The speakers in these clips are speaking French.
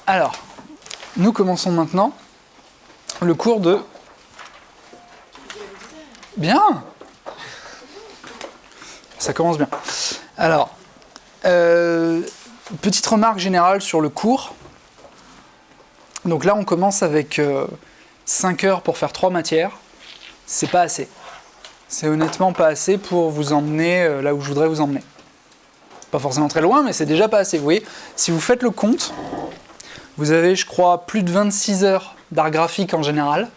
Alors, nous commençons maintenant le cours de... Bien! Ça commence bien. Alors, petite remarque générale sur le cours. Donc là, on commence avec 5 heures pour faire 3 matières. C'est pas assez. C'est honnêtement pas assez pour vous emmener là où je voudrais vous emmener. Pas forcément très loin, mais c'est déjà pas assez. Vous voyez, si vous faites le compte, vous avez, je crois, plus de 26 heures d'art graphique en général,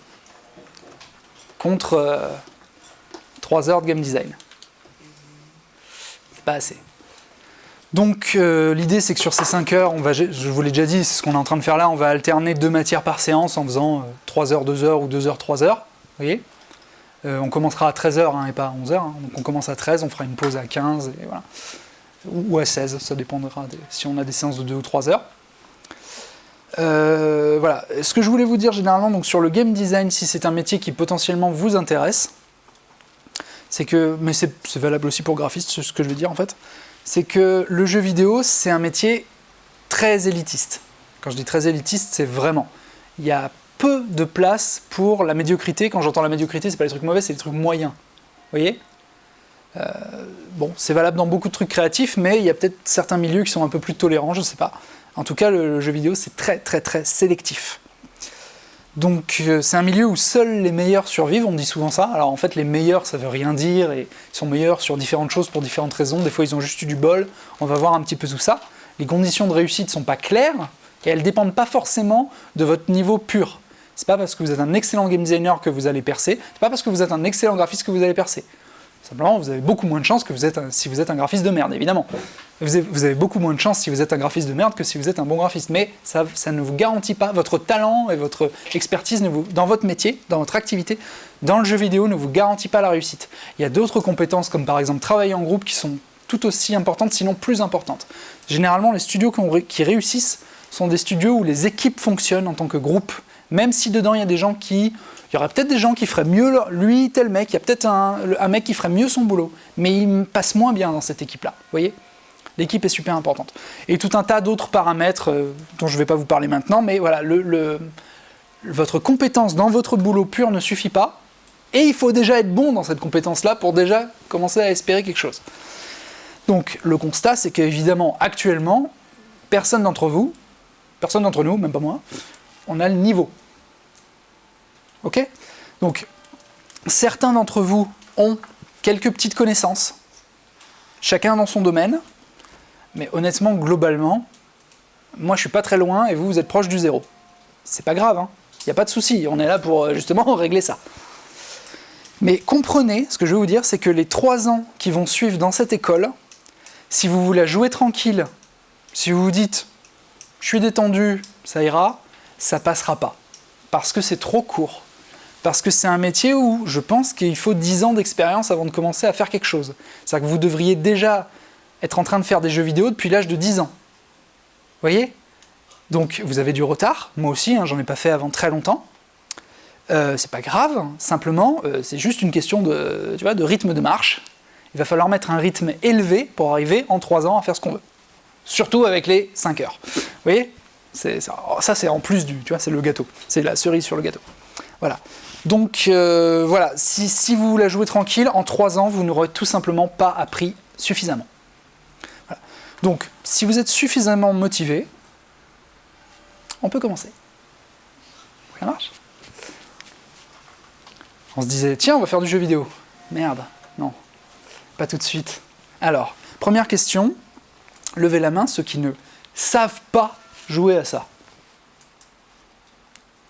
contre 3 heures de game design. C'est pas assez. Donc l'idée c'est que sur ces 5 heures, je vous l'ai déjà dit, c'est ce qu'on est en train de faire là, on va alterner 2 matières par séance en faisant 3 heures, 2 heures ou 2 heures, 3 heures. Vous voyez, on commencera à 13 heures et pas à 11 heures. Hein. Donc on commence à 13, on fera une pause à 15 et voilà. Ou à 16, ça dépendra si on a des séances de 2 ou 3 heures. Voilà. Ce que je voulais vous dire généralement donc, sur le game design, si c'est un métier qui potentiellement vous intéresse, c'est que, mais c'est valable aussi pour graphiste, c'est ce que je veux dire en fait, c'est que le jeu vidéo, c'est un métier très élitiste. Quand je dis très élitiste, c'est vraiment. Il y a peu de place pour la médiocrité. Quand j'entends la médiocrité, c'est pas les trucs mauvais, c'est les trucs moyens. Vous voyez ? Bon, c'est valable dans beaucoup de trucs créatifs, mais il y a peut-être certains milieux qui sont un peu plus tolérants, je sais pas. En tout cas, le jeu vidéo, c'est très très très sélectif. Donc c'est un milieu où seuls les meilleurs survivent, on dit souvent ça. Alors en fait les meilleurs ça veut rien dire, et ils sont meilleurs sur différentes choses pour différentes raisons, des fois ils ont juste eu du bol, on va voir un petit peu tout ça. Les conditions de réussite ne sont pas claires, et elles ne dépendent pas forcément de votre niveau pur. C'est pas parce que vous êtes un excellent game designer que vous allez percer, c'est pas parce que vous êtes un excellent graphiste que vous allez percer. Simplement, vous avez beaucoup moins de chance que si vous êtes un graphiste de merde, évidemment. Vous avez beaucoup moins de chance si vous êtes un graphiste de merde que si vous êtes un bon graphiste. Mais ça ne vous garantit pas, votre talent et votre expertise dans votre métier, dans votre activité, dans le jeu vidéo, ne vous garantit pas la réussite. Il y a d'autres compétences, comme par exemple travailler en groupe, qui sont tout aussi importantes, sinon plus importantes. Généralement, les studios qui réussissent sont des studios où les équipes fonctionnent en tant que groupe. Même si dedans, il y a des gens qui... Il y aurait peut-être des gens qui feraient mieux, lui, tel mec, il y a peut-être un mec qui ferait mieux son boulot, mais il passe moins bien dans cette équipe-là, vous voyez ? L'équipe est super importante. Et tout un tas d'autres paramètres dont je ne vais pas vous parler maintenant, mais voilà, votre compétence dans votre boulot pur ne suffit pas, et il faut déjà être bon dans cette compétence-là pour déjà commencer à espérer quelque chose. Donc le constat, c'est qu'évidemment, actuellement, personne d'entre nous, même pas moi, on a le niveau. Ok ? Donc, certains d'entre vous ont quelques petites connaissances, chacun dans son domaine, mais honnêtement, globalement, moi je suis pas très loin et vous êtes proche du zéro. C'est pas grave, hein, il n'y a pas de souci, on est là pour justement régler ça. Mais comprenez, ce que je veux vous dire, c'est que les 3 ans qui vont suivre dans cette école, si vous voulez jouer tranquille, si vous vous dites « je suis détendu, ça ira », ça passera pas. Parce que c'est trop court. Parce que c'est un métier où je pense qu'il faut 10 ans d'expérience avant de commencer à faire quelque chose. C'est-à-dire que vous devriez déjà être en train de faire des jeux vidéo depuis l'âge de 10 ans. Vous voyez ? Donc vous avez du retard, moi aussi, hein, j'en ai pas fait avant très longtemps. C'est pas grave, simplement, c'est juste une question de rythme de marche. Il va falloir mettre un rythme élevé pour arriver en 3 ans à faire ce qu'on veut. Surtout avec les 5 heures. Vous voyez ? Ça c'est en plus c'est le gâteau. C'est la cerise sur le gâteau. Voilà. Donc voilà, si vous la jouez tranquille, en 3 ans, vous n'aurez tout simplement pas appris suffisamment. Voilà. Donc, si vous êtes suffisamment motivé, on peut commencer. Ça marche ? On se disait, tiens, on va faire du jeu vidéo. Merde, non, pas tout de suite. Alors, première question, levez la main ceux qui ne savent pas jouer à ça.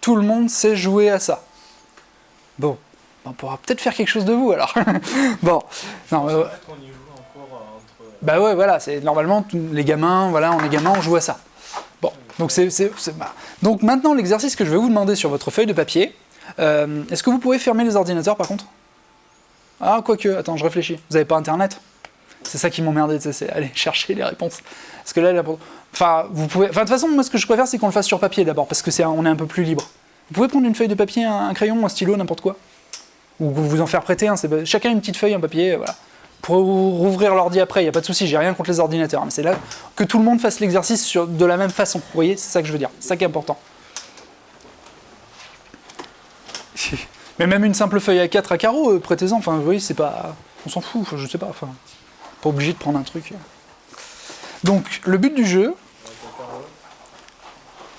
Tout le monde sait jouer à ça. Bon, on pourra peut-être faire quelque chose de vous alors. Bon, non, bah ouais, voilà, c'est normalement les gamins, voilà, on est gamins, on joue à ça. Bon, donc donc maintenant l'exercice que je vais vous demander sur votre feuille de papier, est-ce que vous pouvez fermer les ordinateurs par contre ? Ah, quoique, attends, je réfléchis. Vous n'avez pas internet ? C'est ça qui m'emmerdait, c'est aller chercher les réponses. Parce que là, vous pouvez. Enfin, de toute façon, moi, ce que je préfère, c'est qu'on le fasse sur papier d'abord, parce que on est un peu plus libre. Vous pouvez prendre une feuille de papier, un crayon, un stylo, n'importe quoi. Ou vous en faire prêter, chacun une petite feuille, un papier, voilà. pour rouvrir l'ordi après, il n'y a pas de souci, j'ai rien contre les ordinateurs, mais c'est là que tout le monde fasse l'exercice de la même façon. Vous voyez, c'est ça que je veux dire, c'est ça qui est important. Mais même une simple feuille A4 à carreaux, prêtez-en, enfin vous voyez, c'est pas. On s'en fout, je sais pas, enfin. Pas obligé de prendre un truc. Donc le but du jeu,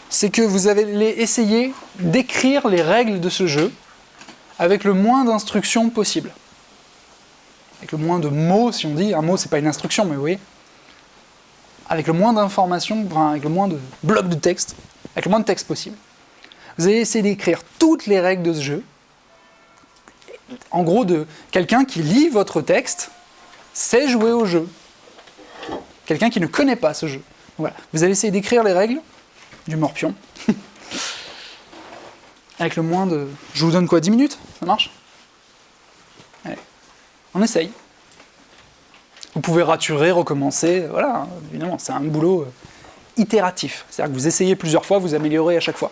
c'est que vous allez essayer d'écrire les règles de ce jeu avec le moins d'instructions possible. Avec le moins de mots, si on dit. Un mot, c'est pas une instruction, mais vous voyez. Avec le moins d'informations, enfin, avec le moins de blocs de texte, avec le moins de texte possible. Vous allez essayer d'écrire toutes les règles de ce jeu. En gros, de quelqu'un qui lit votre texte sait jouer au jeu. Quelqu'un qui ne connaît pas ce jeu. Voilà. Vous allez essayer d'écrire les règles du morpion. Avec le moins de... Je vous donne quoi, 10 minutes? Ça marche? Allez. On essaye. Vous pouvez raturer, recommencer. Voilà, évidemment, c'est un boulot itératif. C'est-à-dire que vous essayez plusieurs fois, vous améliorez à chaque fois.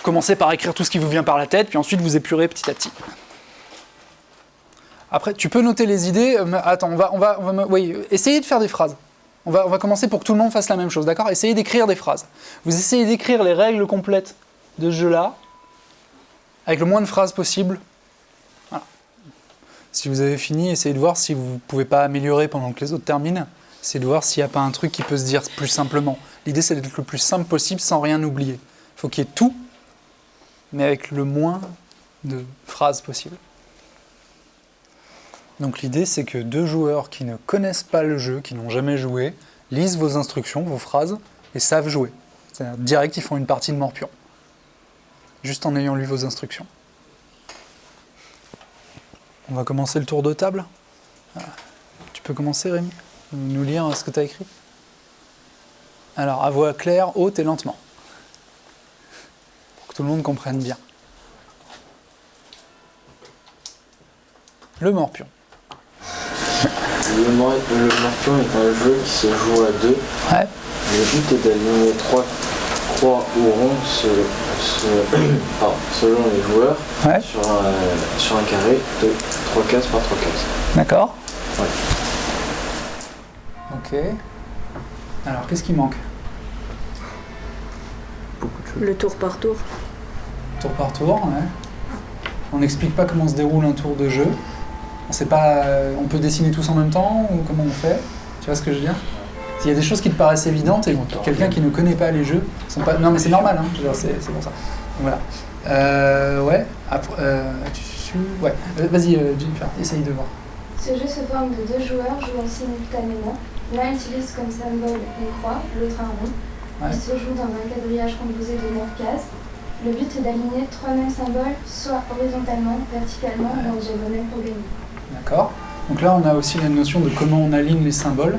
Commencez par écrire tout ce qui vous vient par la tête, puis ensuite vous épurez petit à petit. Après, tu peux noter les idées. Attends, oui, essayez de faire des phrases. On va commencer pour que tout le monde fasse la même chose, d'accord? Essayez d'écrire des phrases. Vous essayez d'écrire les règles complètes de ce jeu-là, avec le moins de phrases possible. Voilà. Si vous avez fini, essayez de voir si vous ne pouvez pas améliorer pendant que les autres terminent. Essayez de voir s'il n'y a pas un truc qui peut se dire plus simplement. L'idée, c'est d'être le plus simple possible sans rien oublier. Il faut qu'il y ait tout, mais avec le moins de phrases possible. Donc l'idée, c'est que 2 joueurs qui ne connaissent pas le jeu, qui n'ont jamais joué, lisent vos instructions, vos phrases, et savent jouer. C'est-à-dire, direct, ils font une partie de morpion. Juste en ayant lu vos instructions. On va commencer le tour de table. Tu peux commencer, Rémi? Nous lire ce que tu as écrit. Alors, à voix claire, haute et lentement. Pour que tout le monde comprenne bien. Le morpion. Le morpion est un jeu qui se joue à 2. Ouais. Le but est d'aligner 3 croix ou ronds selon les joueurs, ouais, sur un carré de 3 cases par 3 cases. D'accord. Ouais. Ok. Alors, qu'est-ce qui manque? Beaucoup de choses. Le tour par tour. Tour par tour, ouais. On n'explique pas comment se déroule un tour de jeu. On sait pas, on peut dessiner tous en même temps ou comment on fait? Tu vois ce que je veux dire? S'il y a des choses qui te paraissent évidentes et quelqu'un qui ne connaît pas les jeux, sont pas... non mais c'est normal, hein, je veux dire, c'est pour ça. Donc, voilà. Ouais. Après, ouais. Vas-y, Jennifer, essaye de voir. Ce jeu se forme de 2 joueurs jouant simultanément. L'un utilise comme symbole une croix, l'autre un rond. Ouais. Il se joue dans un quadrillage composé de 9 cases. Le but est d'aligner 3 mêmes symboles, soit horizontalement, verticalement ou en diagonale pour gagner. D'accord. Donc là, on a aussi la notion de comment on aligne les symboles.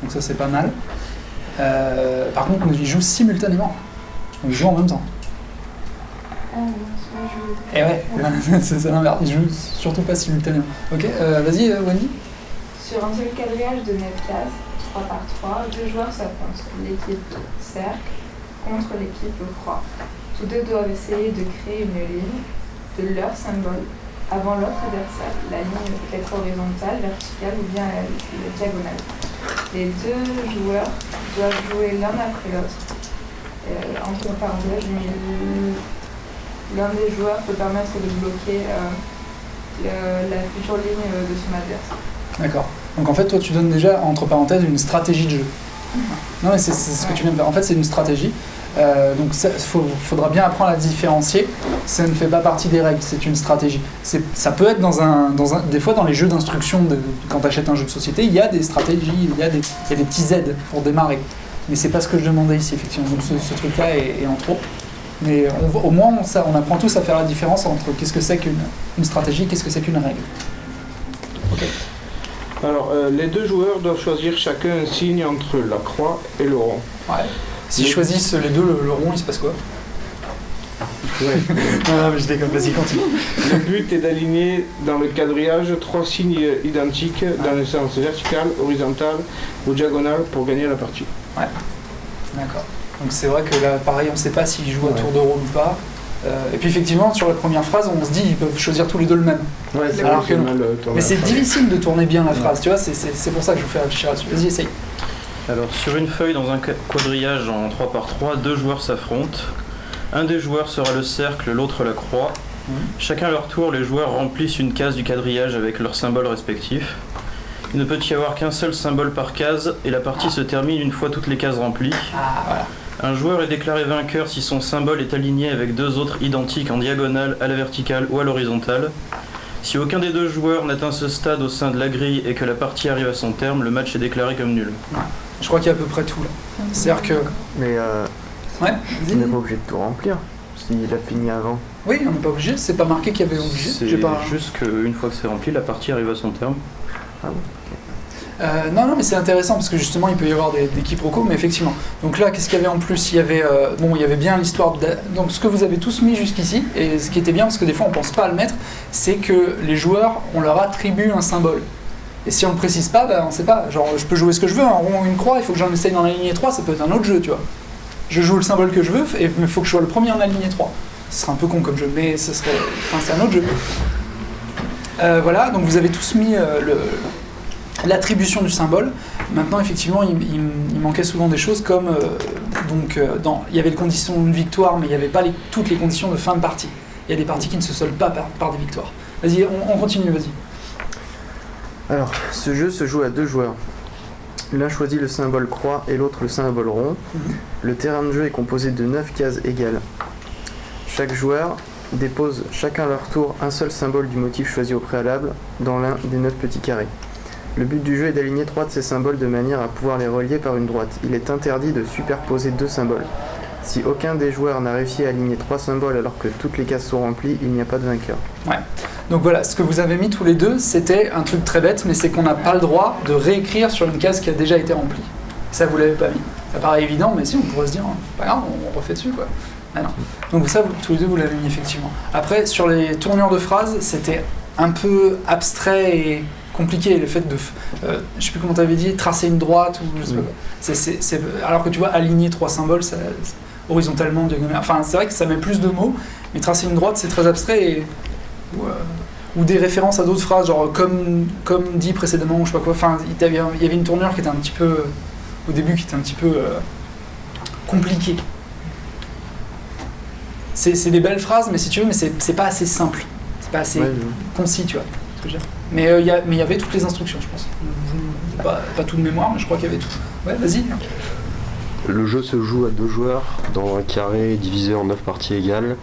Donc ça, c'est pas mal. Par contre, ils jouent simultanément. Donc ils jouent en même temps. Ah non, moi je... Et ouais, c'est l'inverse. Ils jouent surtout pas simultanément. Ok, vas-y, Wendy. Sur un seul quadrillage de 9 cases, 3 par 3, 2 joueurs s'affrontent. L'équipe cercle contre l'équipe croix. Tous deux doivent essayer de créer une ligne de leur symbole avant l'autre adversaire. La ligne peut être horizontale, verticale ou bien diagonale. Les 2 joueurs doivent jouer l'un après l'autre. Entre parenthèses, l'un des joueurs peut permettre de bloquer la future ligne de son adversaire. D'accord. Donc en fait, toi, tu donnes déjà, entre parenthèses, une stratégie de jeu. Non, mais c'est ce que tu viens de faire. En fait, c'est une stratégie. Donc il faudra bien apprendre à différencier. Ça ne fait pas partie des règles, c'est une stratégie. Ça peut être des fois dans les jeux d'instruction, quand tu achètes un jeu de société, il y a des stratégies, il y a des petits aides pour démarrer. Mais c'est pas ce que je demandais ici, effectivement. Donc ce truc-là est en trop. Mais au moins, on apprend tous à faire la différence entre qu'est-ce que c'est qu'une stratégie et qu'est-ce que c'est qu'une règle. Ok. Alors, les 2 joueurs doivent choisir chacun un signe entre la croix et le rond. Ouais. S'ils choisissent les 2 le rond, il se passe quoi? Ouais. Non, mais je déconne, vas-y, continue. Le but est d'aligner dans le quadrillage 3 signes identiques dans le sens vertical, horizontal ou diagonal pour gagner la partie. Ouais, d'accord. Donc c'est vrai que là, pareil, on ne sait pas s'ils jouent à tour de rôle ou pas. Et puis effectivement, sur la première phrase, on se dit ils peuvent choisir tous les deux le même. Ouais, c'est Alors vrai, que j'ai non. mal tourné Mais c'est la phrase. difficile de tourner bien la phrase, tu vois, c'est pour ça que je vous fais réfléchir là-dessus. Vas-y, essaye. Alors, sur une feuille dans un quadrillage en 3x3, deux joueurs s'affrontent. Un des joueurs sera le cercle, l'autre la croix. Chacun à leur tour, les joueurs remplissent une case du quadrillage avec leurs symboles respectifs. Il ne peut y avoir qu'un seul symbole par case et la partie se termine une fois toutes les cases remplies. Ah, voilà. Un joueur est déclaré vainqueur si son symbole est aligné avec deux autres identiques en diagonale, à la verticale ou à l'horizontale. Si aucun des deux joueurs n'atteint ce stade au sein de la grille et que la partie arrive à son terme, le match est déclaré comme nul. Je crois qu'il y a à peu près tout là. C'est-à-dire que. Mais Ouais, on n'est vas-y. pas obligé de tout remplir. S'il a fini avant. Oui, on n'est pas obligé, c'est pas marqué qu'il y avait obligé. C'est J'ai pas... juste qu'une fois que c'est rempli, la partie arrive à son terme. Non, mais c'est intéressant parce que justement il peut y avoir des quiproquos, mais effectivement. Donc là, qu'est-ce qu'il y avait en plus? Il y avait, il y avait bien l'histoire. Donc ce que vous avez tous mis jusqu'ici, et ce qui était bien parce que des fois on pense pas à le mettre, c'est que les joueurs, on leur attribue un symbole. Et si on le précise pas, on sait pas. Genre, je peux jouer ce que je veux, un rond ou une croix, il faut que j'en essaye dans la lignée 3, ça peut être un autre jeu, tu vois. Je joue le symbole que je veux, et il faut que je sois le premier en la lignée 3. Ce serait un peu con comme jeu, mais ce serait. Enfin, c'est un autre jeu. Voilà, donc vous avez tous mis l'attribution du symbole. Maintenant, effectivement, il manquait souvent des choses comme il y avait les conditions de victoire, mais il n'y avait pas toutes les conditions de fin de partie. Il y a des parties qui ne se soldent pas par des victoires. Vas-y, on continue, vas-y. Alors, ce jeu se joue à deux joueurs. L'un choisit le symbole croix et l'autre le symbole rond. Le terrain de jeu est composé de 9 cases égales. Chaque joueur dépose chacun à leur tour un seul symbole du motif choisi au préalable dans l'un des 9 petits carrés. Le but du jeu est d'aligner 3 de ces symboles de manière à pouvoir les relier par une droite. Il est interdit de superposer 2 symboles. Si aucun des joueurs n'a réussi à aligner 3 symboles alors que toutes les cases sont remplies, il n'y a pas de vainqueur. Ouais. Donc voilà, ce que vous avez mis tous les deux, c'était un truc très bête, mais c'est qu'on n'a pas le droit de réécrire sur une case qui a déjà été remplie. Ça, vous l'avez pas mis. Ça paraît évident, mais si, on pourrait se dire, pas grave, on refait dessus, quoi. Ah non. Donc ça, tous les deux, vous l'avez mis, effectivement. Après, sur les tournures de phrases, c'était un peu abstrait et compliqué, le fait de, je sais plus comment tu avais dit, tracer une droite, ou je sais pas quoi. Alors que tu vois, aligner 3 symboles, ça, horizontalement, diagonalement, enfin, c'est vrai que ça met plus de mots, mais tracer une droite, c'est très abstrait, et... ou des références à d'autres phrases, genre comme dit précédemment, ou je sais pas quoi. Enfin, il y avait une tournure qui était un petit peu, au début, qui était un petit peu compliquée. C'est des belles phrases, mais si tu veux, mais c'est pas assez simple. C'est pas assez concis, tu vois. Ce que je veux dire. Mais il y avait toutes les instructions, je pense. Pas tout de mémoire, mais je crois qu'il y avait tout. Ouais, vas-y. Le jeu se joue à 2 joueurs dans un carré divisé en 9 parties égales.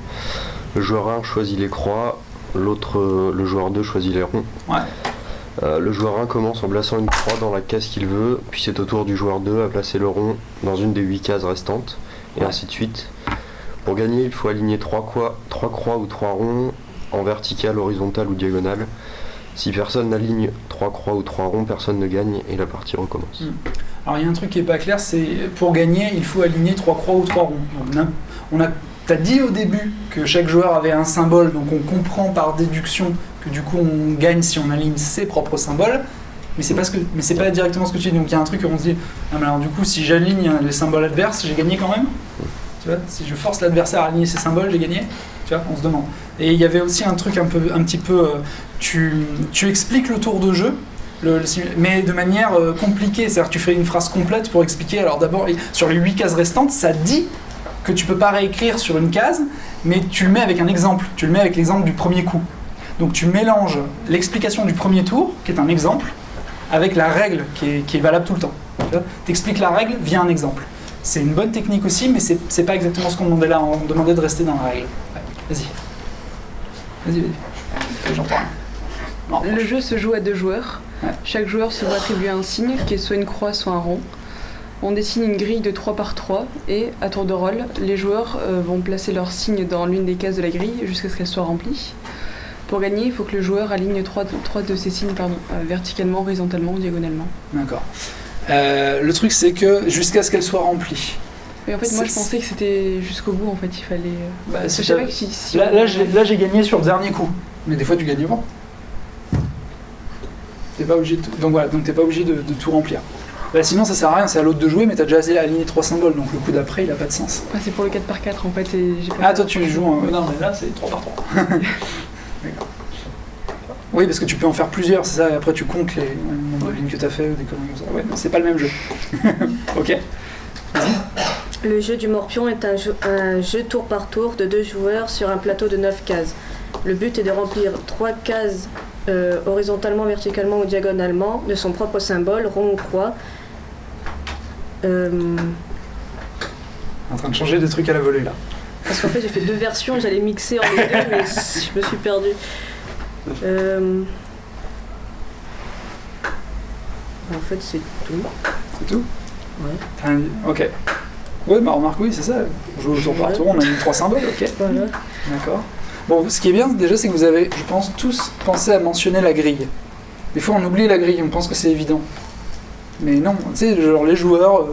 Le joueur 1 choisit les croix, le joueur 2 choisit les ronds. Ouais. Le joueur 1 commence en plaçant une croix dans la case qu'il veut, puis c'est au tour du joueur 2 à placer le rond dans une des 8 cases restantes, et ainsi de suite. Pour gagner, il faut aligner 3 croix ou 3 ronds en verticale, horizontale ou diagonale. Si personne n'aligne 3 croix ou 3 ronds, personne ne gagne et la partie recommence. Alors il y a un truc qui est pas clair, c'est pour gagner, il faut aligner 3 croix ou 3 ronds. Donc, t'as dit au début que chaque joueur avait un symbole, donc on comprend par déduction que du coup on gagne si on aligne ses propres symboles, mais c'est pas directement ce que tu dis. Donc il y a un truc où on se dit, ah, mais alors du coup si j'aligne les symboles adverses, j'ai gagné quand même. Tu vois, si je force l'adversaire à aligner ses symboles, j'ai gagné. Tu vois, on se demande. Et il y avait aussi un truc un petit peu, tu expliques le tour de jeu, mais de manière compliquée. C'est-à-dire que tu fais une phrase complète pour expliquer. Alors d'abord, sur les 8 cases restantes, ça dit que tu peux pas réécrire sur une case, mais tu le mets avec un exemple. Tu le mets avec l'exemple du premier coup. Donc tu mélanges l'explication du premier tour, qui est un exemple, avec la règle qui est valable tout le temps. Tu expliques la règle via un exemple. C'est une bonne technique aussi, mais c'est pas exactement ce qu'on demandait là. On demandait de rester dans la règle. Ouais. Vas-y. J'entends rien. Non, le jeu se joue à 2 joueurs. Ouais. Chaque joueur se voit attribuer un signe, qui est soit une croix, soit un rond. On dessine une grille de 3 par 3 et, à tour de rôle, les joueurs vont placer leur signe dans l'une des cases de la grille jusqu'à ce qu'elle soit remplie. Pour gagner, il faut que le joueur aligne 3 de ces signes verticalement, horizontalement ou diagonalement. D'accord. Le truc, c'est que jusqu'à ce qu'elle soit remplie. Et en fait, moi je pensais que c'était jusqu'au bout, en fait, il fallait... je savais que si là, j'ai gagné sur le dernier coup, mais des fois tu gagnes pas. T'es pas obligé de... Donc voilà, donc t'es pas obligé de tout remplir. Bah, sinon ça sert à rien, c'est à l'autre de jouer, mais t'as déjà aligné 3 symboles, donc le coup d'après il a pas de sens. Ah, c'est pour le 4x4 en fait. Et j'ai pas Ah, toi tu joues en. Non, mais là c'est 3 par 3. D'accord. Oui, parce que tu peux en faire plusieurs, c'est ça, et après tu comptes les nombres de lignes que t'as fait ou des conneries comme ça. Ouais, non, c'est pas le même jeu. Ok. Le jeu du morpion est un jeu tour par tour de 2 joueurs sur un plateau de 9 cases. Le but est de remplir 3 cases horizontalement, verticalement ou diagonalement de son propre symbole, rond ou croix. En train de changer de trucs à la volée là. Parce qu'en fait j'ai fait 2 versions, j'allais mixer en les deux, mais je me suis perdue. En fait c'est tout. C'est tout? Ouais. Ok. Ouais, bah remarque, oui, c'est ça. On joue au tour par tour, on a mis 3 symboles, ok. Voilà. D'accord. Bon, ce qui est bien déjà, c'est que vous avez, je pense, tous pensé à mentionner la grille. Des fois, on oublie la grille, on pense que c'est évident. Mais non, tu sais, genre les joueurs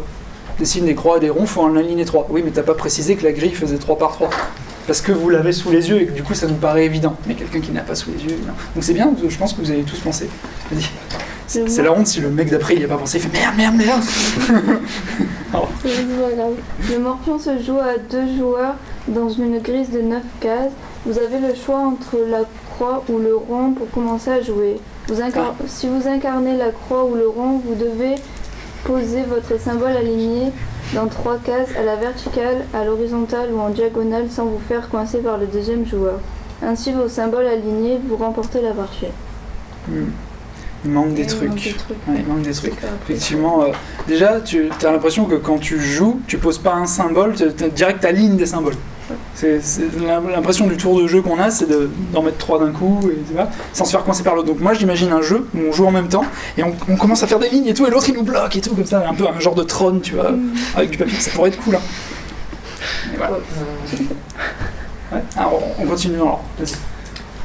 dessinent des croix et des ronds, font en aligner 3. Oui, mais t'as pas précisé que la grille faisait 3 par 3. Parce que vous l'avez sous les yeux et que du coup, ça nous paraît évident. Mais quelqu'un qui n'a pas sous les yeux, non. Donc c'est bien, je pense que vous avez tous pensé. Vas-y. C'est la honte si le mec d'après il n'y a pas pensé, il fait merde. Oh. C'est pas grave. Le morpion se joue à 2 joueurs dans une grille de 9 cases. Vous avez le choix entre la croix ou le rond pour commencer à jouer. Si vous incarnez la croix ou le rond, vous devez poser votre symbole aligné dans 3 cases à la verticale, à l'horizontale ou en diagonale sans vous faire coincer par le deuxième joueur. Ainsi, vos symboles alignés, vous remportez la partie. Il manque des trucs. Ouais, il manque des trucs. Effectivement, déjà, tu as l'impression que quand tu joues, tu poses pas un symbole, direct t'alignes des symboles. C'est l'impression du tour de jeu qu'on a, c'est d'en mettre 3 d'un coup, et, sans se faire coincer par l'autre. Donc moi, j'imagine un jeu où on joue en même temps, et on commence à faire des lignes et tout, et l'autre il nous bloque et tout, comme ça, un peu un genre de trône, tu vois, avec du papier. Ça pourrait être cool, hein. Et voilà. Ouais. Alors, on continue alors. Vas-y.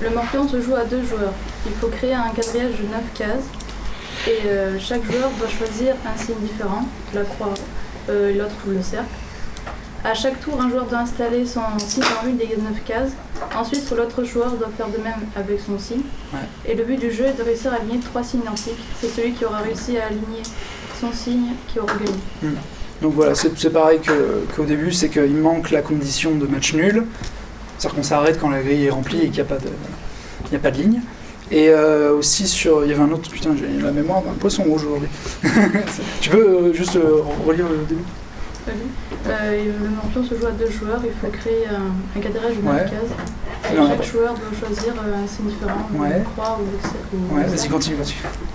Le morpion se joue à 2 joueurs. Il faut créer un quadrillage de 9 cases et chaque joueur doit choisir un signe différent, la croix, l'autre ou le cercle. À chaque tour, un joueur doit installer son signe dans une des 9 cases. Ensuite, l'autre joueur doit faire de même avec son signe. Ouais. Et le but du jeu est de réussir à aligner 3 signes identiques. C'est celui qui aura réussi à aligner son signe qui aura gagné. Donc voilà, c'est pareil qu'au début, c'est qu'il manque la condition de match nul. C'est-à-dire qu'on s'arrête quand la grille est remplie et qu'il n'y a pas de ligne. Et aussi il y avait un autre, putain, j'ai la mémoire d'un poisson rouge aujourd'hui. Tu peux juste relire le début? Le morpion se joue à 2 joueurs, il faut créer un quadrillage de 9 cases. Et chaque joueur doit choisir un signe différent, une croix ou le cercle. Ouais, vas-y, continue.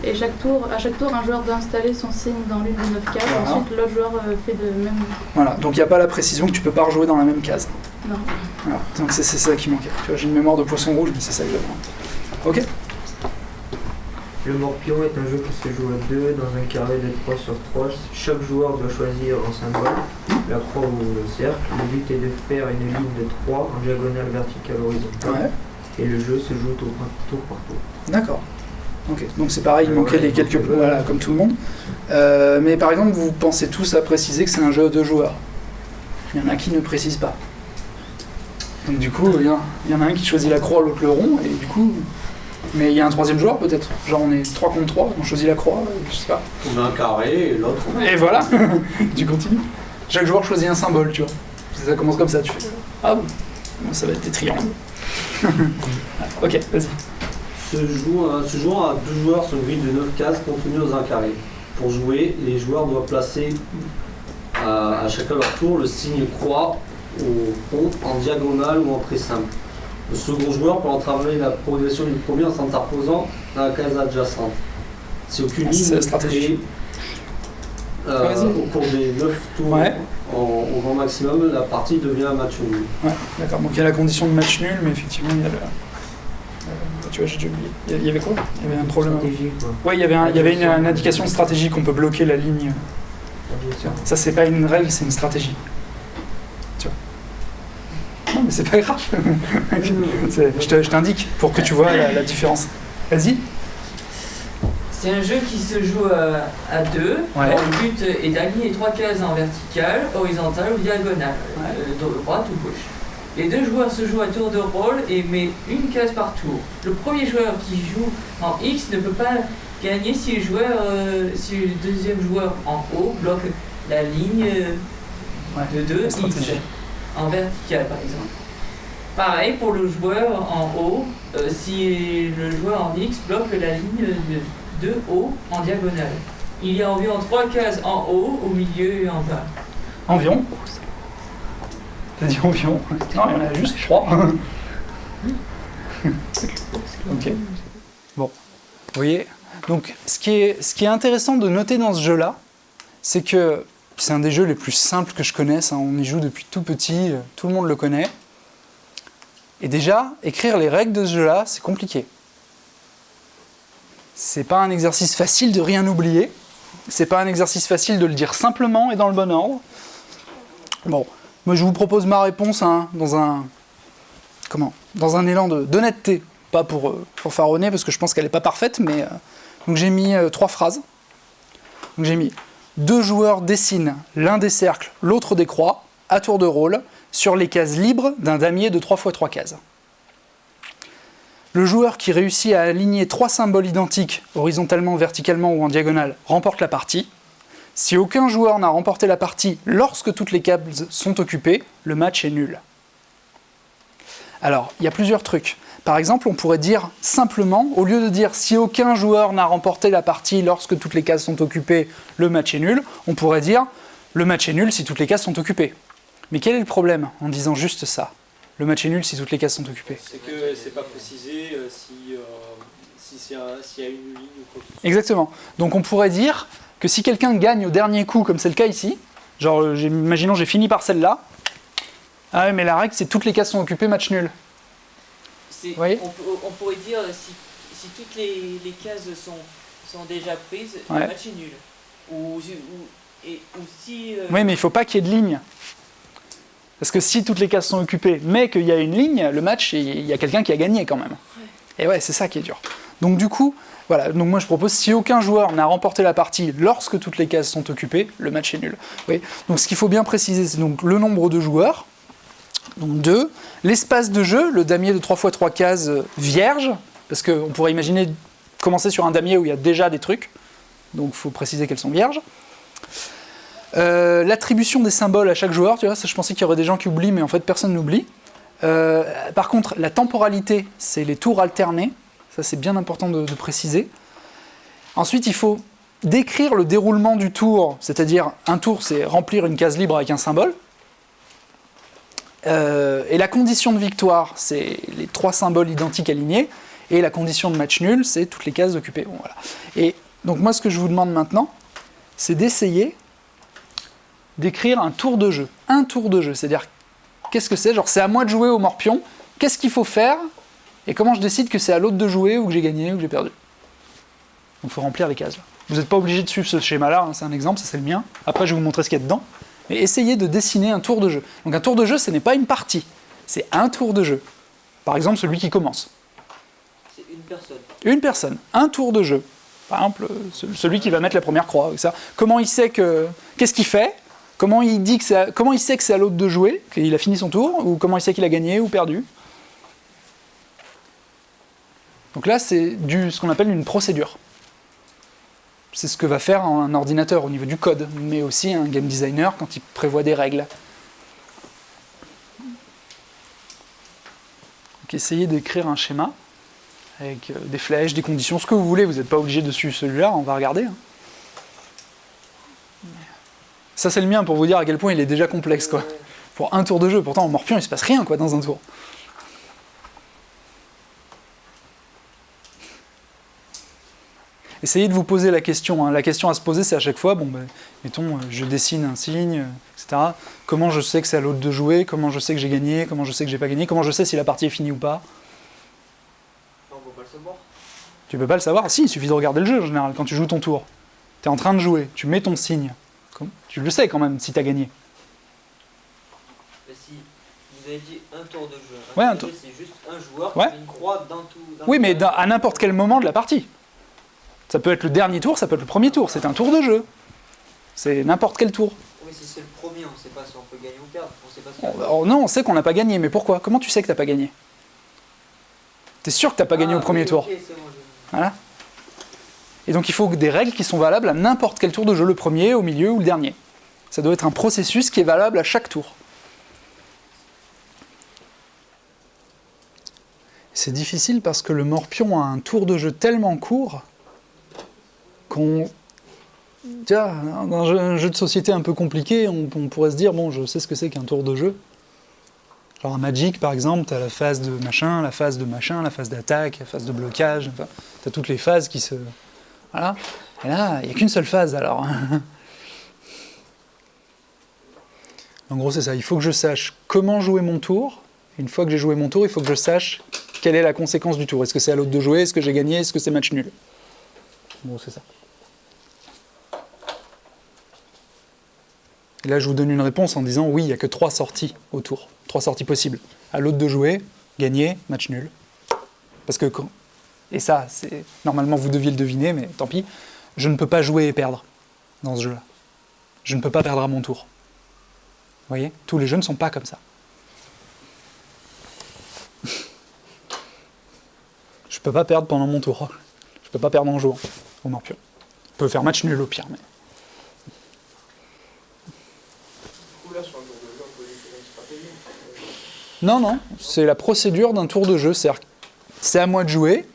Et à chaque tour, un joueur doit installer son signe dans l'une des 9 cases. Voilà. Ensuite, l'autre joueur fait de même. Voilà, donc il n'y a pas la précision que tu peux pas rejouer dans la même case. Non. Voilà. Donc c'est ça qui manquait. Tu vois, j'ai une mémoire de poisson rouge, mais c'est ça que j'avais. Ok. Le morpion est un jeu qui se joue à 2 dans un carré de 3 sur 3. Chaque joueur doit choisir un symbole, la croix ou le cercle. Le but est de faire une ligne de 3 en diagonale, verticale, horizontale. Ouais. Et le jeu se joue tour par tour. D'accord. Ok. Donc c'est pareil, il manquait les quelques... Voilà, comme tout le monde. Mais par exemple, vous pensez tous à préciser que c'est un jeu à 2 joueurs. Il y en a qui ne précisent pas. Donc du coup, il y en a un qui choisit la croix, l'autre le rond, et du coup... Mais il y a un 3e joueur peut-être, genre on est 3 contre 3, on choisit la croix, je sais pas. On a un carré et l'autre... Et voilà. Tu continues. Chaque joueur choisit un symbole, tu vois. Ça commence comme ça, tu fais... Ah bon, ça va être des triangles. Ok, vas-y. Se jouant à 2 joueurs sur une grille de 9 cases contenues dans un carré. Pour jouer, les joueurs doivent placer à chacun leur tour le signe croix au rond, en diagonale ou en très simple. Le second joueur peut entraver la progression du premier en s'interposant dans la case adjacente. Si aucune ligne est créée au cours des 9 tours au grand maximum, la partie devient un match nul. Ouais, d'accord. Donc il y a la condition de match nul, mais effectivement il y a tu vois, j'ai déjà oublié. Il y avait quoi? Il y avait un problème. Ouais, il y avait une indication stratégique, on peut bloquer la ligne. Ça, c'est pas une règle, c'est une stratégie. Tu vois. Non, mais c'est pas grave. Je t'indique pour que tu vois la différence. Vas-y. C'est un jeu qui se joue à 2. Ouais. Le but est d'aligner 3 cases en verticale, horizontale ou diagonale, droite ou gauche. Les 2 joueurs se jouent à tour de rôle et met une case par tour. Le premier joueur qui joue en X ne peut pas gagner si si le deuxième joueur en haut bloque la ligne de 2 X en vertical par exemple. Pareil pour le joueur en haut, si le joueur en X bloque la ligne de 2 haut en diagonale. Il y a environ 3 cases en haut, au milieu et en bas. Environ. T'as dit environ. Non, il y en a juste 3. Ok. Bon. Vous voyez. Donc, ce qui est intéressant de noter dans ce jeu-là, c'est que c'est un des jeux les plus simples que je connaisse. Hein. On y joue depuis tout petit, tout le monde le connaît. Et déjà, écrire les règles de ce jeu-là, c'est compliqué. C'est pas un exercice facile de rien oublier. C'est pas un exercice facile de le dire simplement et dans le bon ordre. Bon, moi je vous propose ma réponse hein, dans un élan d'honnêteté, pas pour fanfaronner parce que je pense qu'elle n'est pas parfaite, mais donc j'ai mis 3 phrases. Donc j'ai mis 2 joueurs dessinent l'un des cercles, l'autre des croix, à tour de rôle, sur les cases libres d'un damier de 3 x 3 cases. Le joueur qui réussit à aligner 3 symboles identiques, horizontalement, verticalement ou en diagonale, remporte la partie. Si aucun joueur n'a remporté la partie lorsque toutes les cases sont occupées, le match est nul. Alors, il y a plusieurs trucs. Par exemple, on pourrait dire simplement, au lieu de dire si aucun joueur n'a remporté la partie lorsque toutes les cases sont occupées, le match est nul, on pourrait dire le match est nul si toutes les cases sont occupées. Mais quel est le problème en disant juste ça ? Le match est nul si toutes les cases sont occupées. C'est que c'est pas précisé s'il y a une ligne ou quoi. Exactement. Donc on pourrait dire que si quelqu'un gagne au dernier coup, comme c'est le cas ici, genre imaginons j'ai fini par celle-là, ah ouais mais la règle c'est toutes les cases sont occupées, match nul. Vous voyez ? On pourrait dire si toutes les cases sont déjà prises, le match est nul. Ou si... Oui mais il ne faut pas qu'il y ait de ligne. Parce que si toutes les cases sont occupées, mais qu'il y a une ligne, le match, il y a quelqu'un qui a gagné quand même. Ouais. Et ouais, c'est ça qui est dur. Donc du coup, voilà. Donc moi je propose, si aucun joueur n'a remporté la partie lorsque toutes les cases sont occupées, le match est nul. Oui. Donc ce qu'il faut bien préciser, c'est donc le nombre de joueurs, donc 2, l'espace de jeu, le damier de 3 x 3 cases vierge, parce qu'on pourrait imaginer commencer sur un damier où il y a déjà des trucs, donc il faut préciser qu'elles sont vierges. L'attribution des symboles à chaque joueur, tu vois, ça je pensais qu'il y aurait des gens qui oublient, mais en fait personne n'oublie. Par contre, la temporalité, c'est les tours alternés, ça c'est bien important de préciser. Ensuite, il faut décrire le déroulement du tour, c'est-à-dire un tour, c'est remplir une case libre avec un symbole. Et la condition de victoire, c'est les 3 symboles identiques alignés, et la condition de match nul, c'est toutes les cases occupées. Bon, voilà. Et donc moi, ce que je vous demande maintenant, c'est d'essayer d'écrire un tour de jeu. Un tour de jeu, c'est-à-dire, qu'est-ce que c'est ? Genre, c'est à moi de jouer au morpion, qu'est-ce qu'il faut faire ? Et comment je décide que c'est à l'autre de jouer, ou que j'ai gagné, ou que j'ai perdu ? Donc il faut remplir les cases. Là. Vous n'êtes pas obligé de suivre ce schéma-là, hein, c'est un exemple, ça c'est le mien. Après, je vais vous montrer ce qu'il y a dedans. Mais essayez de dessiner un tour de jeu. Donc un tour de jeu, ce n'est pas une partie, c'est un tour de jeu. Par exemple, celui qui commence. C'est une personne. Une personne, un tour de jeu. Par exemple, celui qui va mettre la première croix. Ça. Comment il sait que... Qu'est-ce qu'il fait ? Comment il sait que c'est à l'autre de jouer, qu'il a fini son tour, ou comment il sait qu'il a gagné ou perdu. Donc là, c'est ce qu'on appelle une procédure. C'est ce que va faire un ordinateur au niveau du code, mais aussi un game designer quand il prévoit des règles. Donc essayez d'écrire un schéma avec des flèches, des conditions, ce que vous voulez. Vous n'êtes pas obligé de suivre celui-là, on va regarder. Ça c'est le mien pour vous dire à quel point il est déjà complexe quoi. Pour un tour de jeu, pourtant en morpion il se passe rien quoi dans un tour. Essayez de vous poser la question. Hein. La question à se poser c'est à chaque fois, mettons je dessine un signe, etc. Comment je sais que c'est à l'autre de jouer, comment je sais que j'ai gagné, comment je sais que j'ai pas gagné, comment je sais si la partie est finie ou pas. On peut pas le savoir. Tu peux pas le savoir ? Si, il suffit de regarder le jeu en général, quand tu joues ton tour. Tu es en train de jouer, tu mets ton signe. Tu le sais quand même si tu as gagné. Si vous avez dit un tour de jeu, tour de jeu c'est juste un joueur ouais. qui met une croix dans tout. Oui, mais à n'importe quel moment de la partie. Ça peut être le dernier tour, ça peut être le premier tour. C'est un tour de jeu. C'est n'importe quel tour. Oui, si c'est le premier, on ne sait pas si on peut gagner ou perdre. On sait pas si non, on sait qu'on n'a pas gagné. Mais pourquoi ? Comment tu sais que tu n'as pas gagné ? Tu es sûr que tu n'as pas gagné au premier tour ? Okay, c'est bon, Voilà. Et donc il faut des règles qui sont valables à n'importe quel tour de jeu, le premier, au milieu ou le dernier. Ça doit être un processus qui est valable à chaque tour. C'est difficile parce que le morpion a un tour de jeu tellement court qu'on... Tiens, dans un jeu de société un peu compliqué, on pourrait se dire, bon, je sais ce que c'est qu'un tour de jeu. Genre un Magic, par exemple, tu as la phase de machin, la phase d'attaque, la phase de blocage, enfin, tu as toutes les phases qui se... Voilà. Et là, il n'y a qu'une seule phase, alors. En gros, c'est ça. Il faut que je sache comment jouer mon tour. Une fois que j'ai joué mon tour, il faut que je sache quelle est la conséquence du tour. Est-ce que c'est à l'autre de jouer? Est-ce que j'ai gagné? Est-ce que c'est match nul? Bon, c'est ça. Et là, je vous donne une réponse en disant oui, il n'y a que 3 sorties au tour. 3 sorties possibles. À l'autre de jouer, gagner, match nul. Parce que quand... Et ça, c'est normalement vous deviez le deviner, mais tant pis. Je ne peux pas jouer et perdre dans ce jeu-là. Je ne peux pas perdre à mon tour. Vous voyez? Tous les jeux ne sont pas comme ça. Je ne peux pas perdre pendant mon tour. Je ne peux pas perdre en jouant au morpion. Je peux faire match nul au pire, mais... Non, c'est la procédure d'un tour de jeu. C'est à moi de jouer.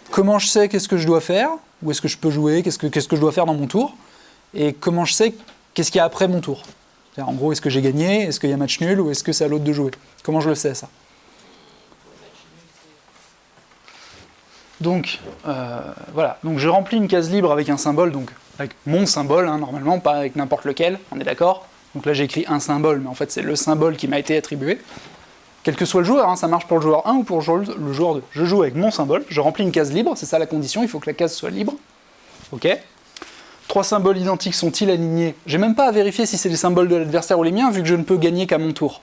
Comment je sais qu'est-ce que je dois faire? Où est-ce que je peux jouer? Qu'est-ce que je dois faire dans mon tour? Et comment je sais qu'est-ce qu'il y a après mon tour? En gros, est-ce que j'ai gagné? Est-ce qu'il y a match nul? Ou est-ce que c'est à l'autre de jouer? Comment je le sais, ça? Donc, voilà. Donc, je remplis une case libre avec un symbole, donc avec mon symbole, hein, normalement, pas avec n'importe lequel, on est d'accord? Donc là, j'ai écrit un symbole, mais en fait, c'est le symbole qui m'a été attribué. Quel que soit le joueur, hein, ça marche pour le joueur 1 ou pour le joueur 2. Je joue avec mon symbole, je remplis une case libre, c'est ça la condition, il faut que la case soit libre. Ok. 3 symboles identiques sont-ils alignés? J'ai même pas à vérifier si c'est les symboles de l'adversaire ou les miens, vu que je ne peux gagner qu'à mon tour.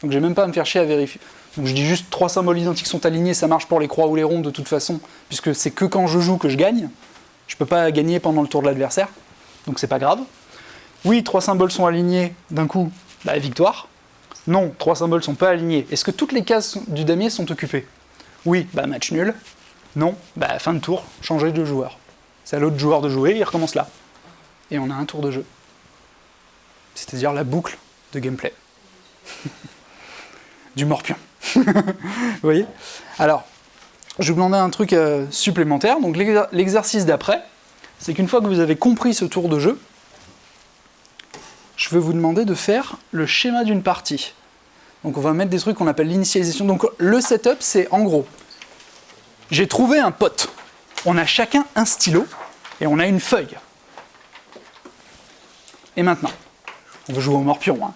Donc j'ai même pas à me faire chier à vérifier. Donc je dis juste 3 symboles identiques sont alignés, ça marche pour les croix ou les ronds de toute façon, puisque c'est que quand je joue que je gagne. Je peux pas gagner pendant le tour de l'adversaire, donc c'est pas grave. Oui, 3 symboles sont alignés d'un coup, bah victoire. Non, 3 symboles sont pas alignés. Est-ce que toutes les cases du damier sont occupées? Oui, bah match nul. Non, bah fin de tour, changer de joueur. C'est à l'autre joueur de jouer, il recommence là. Et on a un tour de jeu. C'est-à-dire la boucle de gameplay. Du morpion. Vous voyez? Alors, je vais vous demander un truc supplémentaire. Donc l'exercice d'après, c'est qu'une fois que vous avez compris ce tour de jeu, je vais vous demander de faire le schéma d'une partie. Donc on va mettre des trucs qu'on appelle l'initialisation. Donc le setup, c'est en gros, j'ai trouvé un pote. On a chacun un stylo et on a une feuille. Et maintenant, on veut jouer au morpion. Hein.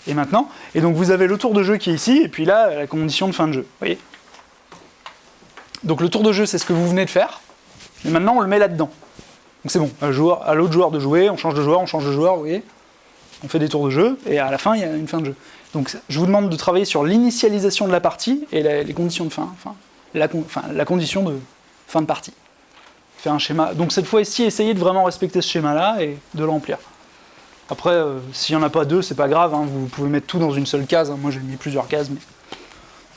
Et maintenant, et donc vous avez le tour de jeu qui est ici, et puis là, la condition de fin de jeu. Vous voyez? Donc le tour de jeu, c'est ce que vous venez de faire. Et maintenant, on le met là-dedans. Donc c'est bon, à l'autre joueur de jouer, on change de joueur, vous voyez? On fait des tours de jeu, et à la fin, il y a une fin de jeu. Donc je vous demande de travailler sur l'initialisation de la partie et les conditions de fin, la condition de fin de partie. Faire un schéma. Donc cette fois-ci, essayez de vraiment respecter ce schéma-là et de le remplir. Après, s'il n'y en a pas 2, c'est pas grave, hein, vous pouvez mettre tout dans une seule case. Hein. Moi j'ai mis plusieurs cases, mais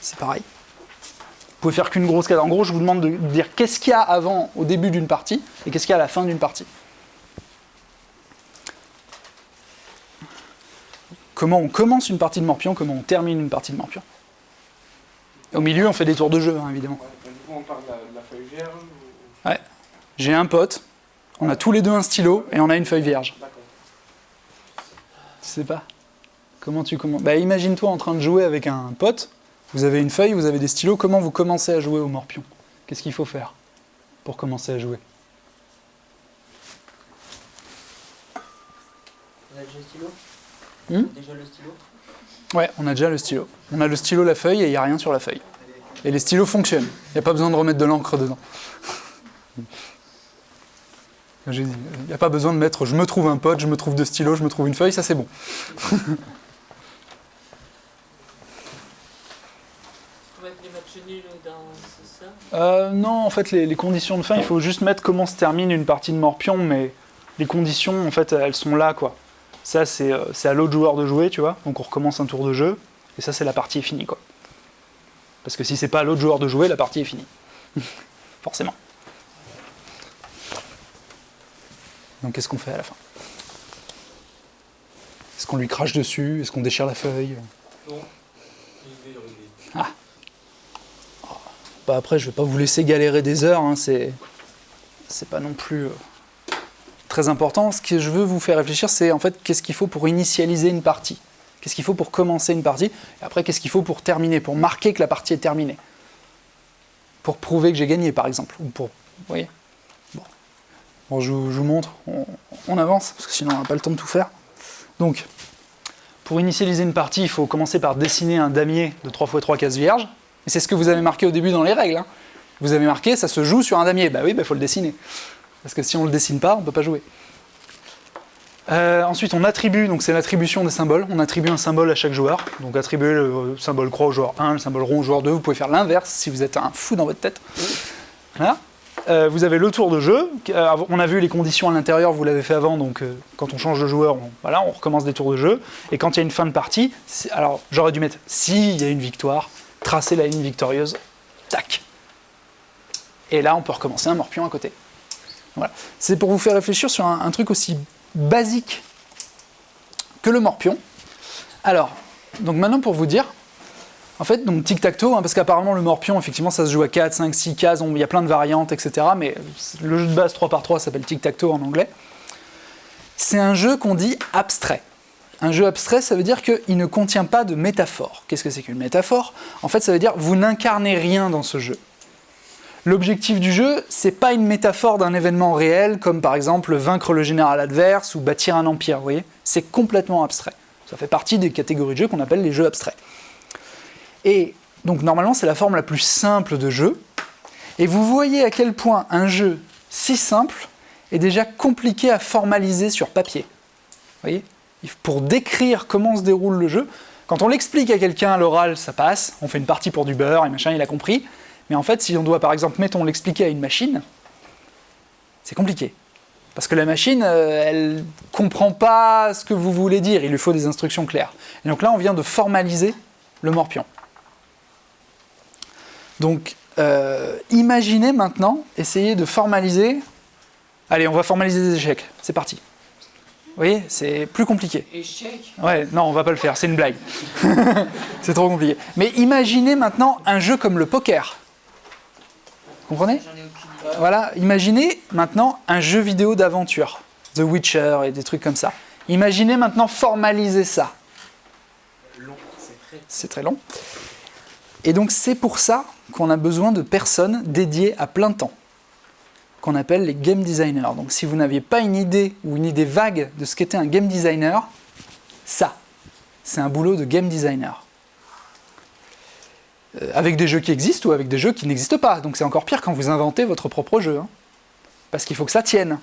c'est pareil. Vous pouvez faire qu'une grosse case. En gros, je vous demande de dire qu'est-ce qu'il y a avant, au début d'une partie, et qu'est-ce qu'il y a à la fin d'une partie. Comment on commence une partie de morpion, comment on termine une partie de morpion. Et au milieu, on fait des tours de jeu, hein, évidemment. Du coup, on parle de la feuille vierge Ouais. J'ai un pote, on a tous les deux un stylo, et on a une feuille vierge. D'accord. Tu sais pas? Comment tu commences? Bah, imagine-toi en train de jouer avec un pote, vous avez une feuille, vous avez des stylos, comment vous commencez à jouer au morpion? Qu'est-ce qu'il faut faire pour commencer à jouer? On a déjà le stylo? Déjà le stylo? Ouais, on a déjà le stylo. On a le stylo, la feuille, et il n'y a rien sur la feuille. Et les stylos fonctionnent. Il n'y a pas besoin de remettre de l'encre dedans. J'ai dit, il n'y a pas besoin de mettre je me trouve un pote, je me trouve 2 stylos, je me trouve une feuille, ça c'est bon. Faut mettre les matchs nuls c'est ça? Non, en fait, les conditions de fin, il faut juste mettre comment se termine une partie de morpion, mais les conditions, en fait, elles sont là, quoi. Ça, c'est à l'autre joueur de jouer, tu vois. Donc on recommence un tour de jeu, et ça, c'est la partie est finie, quoi. Parce que si c'est pas à l'autre joueur de jouer, la partie est finie. Forcément. Donc qu'est-ce qu'on fait à la fin? Est-ce qu'on lui crache dessus? Est-ce qu'on déchire la feuille? Non. Ah. Bah après, je vais pas vous laisser galérer des heures, hein, c'est pas non plus très important. Ce que je veux vous faire réfléchir, c'est en fait qu'est-ce qu'il faut pour initialiser une partie? Qu'est-ce qu'il faut pour commencer une partie? Et après, qu'est-ce qu'il faut pour terminer, pour marquer que la partie est terminée? Pour prouver que j'ai gagné, par exemple. Ou pour... Vous voyez? Bon, je vous montre, on avance, parce que sinon on n'a pas le temps de tout faire. Donc, pour initialiser une partie, il faut commencer par dessiner un damier de 3x3 cases vierges. Et c'est ce que vous avez marqué au début dans les règles. Hein. Vous avez marqué, ça se joue sur un damier. Bah oui, il faut le dessiner. Parce que si on ne le dessine pas, on ne peut pas jouer. Ensuite, on attribue, donc c'est l'attribution des symboles. On attribue un symbole à chaque joueur. Donc attribuer le symbole croix au joueur 1, le symbole rond au joueur 2. Vous pouvez faire l'inverse si vous êtes un fou dans votre tête. Voilà. Vous avez le tour de jeu. On a vu les conditions à l'intérieur, vous l'avez fait avant. Donc quand on change de joueur, on recommence des tours de jeu. Et quand il y a une fin de partie, alors j'aurais dû mettre s'il y a une victoire, tracer la ligne victorieuse. Tac. Et là, on peut recommencer un morpion à côté. Voilà. C'est pour vous faire réfléchir sur un truc aussi basique que le morpion. Alors, donc maintenant pour vous dire, en fait, donc tic-tac-toe, hein, parce qu'apparemment le morpion, effectivement, ça se joue à 4, 5, 6 cases, il y a plein de variantes, etc. Mais le jeu de base 3x3 s'appelle tic-tac-toe en anglais. C'est un jeu qu'on dit abstrait. Un jeu abstrait, ça veut dire qu'il ne contient pas de métaphore. Qu'est-ce que c'est qu'une métaphore? En fait, ça veut dire vous n'incarnez rien dans ce jeu. L'objectif du jeu, c'est pas une métaphore d'un événement réel, comme par exemple vaincre le général adverse ou bâtir un empire, vous voyez? C'est complètement abstrait. Ça fait partie des catégories de jeux qu'on appelle les jeux abstraits. Et donc normalement, c'est la forme la plus simple de jeu. Et vous voyez à quel point un jeu si simple est déjà compliqué à formaliser sur papier. Vous voyez? Pour décrire comment se déroule le jeu, quand on l'explique à quelqu'un à l'oral, ça passe, on fait une partie pour du beurre et machin, il a compris. Mais en fait, si on doit par exemple, mettons, l'expliquer à une machine, c'est compliqué. Parce que la machine, elle ne comprend pas ce que vous voulez dire, il lui faut des instructions claires. Et donc là, on vient de formaliser le morpion. Donc, imaginez maintenant, essayez de formaliser... Allez, on va formaliser des échecs, c'est parti. Vous voyez, c'est plus compliqué. Échec? Ouais, non, on va pas le faire, c'est une blague. C'est trop compliqué. Mais imaginez maintenant un jeu comme le poker. Vous comprenez? Voilà, imaginez maintenant un jeu vidéo d'aventure, The Witcher et des trucs comme ça. Imaginez maintenant formaliser ça. C'est très long. Et donc c'est pour ça qu'on a besoin de personnes dédiées à plein temps, qu'on appelle les game designers. Donc si vous n'aviez pas une idée ou une idée vague de ce qu'était un game designer, ça, c'est un boulot de game designer. Avec des jeux qui existent ou avec des jeux qui n'existent pas. Donc c'est encore pire quand vous inventez votre propre jeu. Hein. Parce qu'il faut que ça tienne.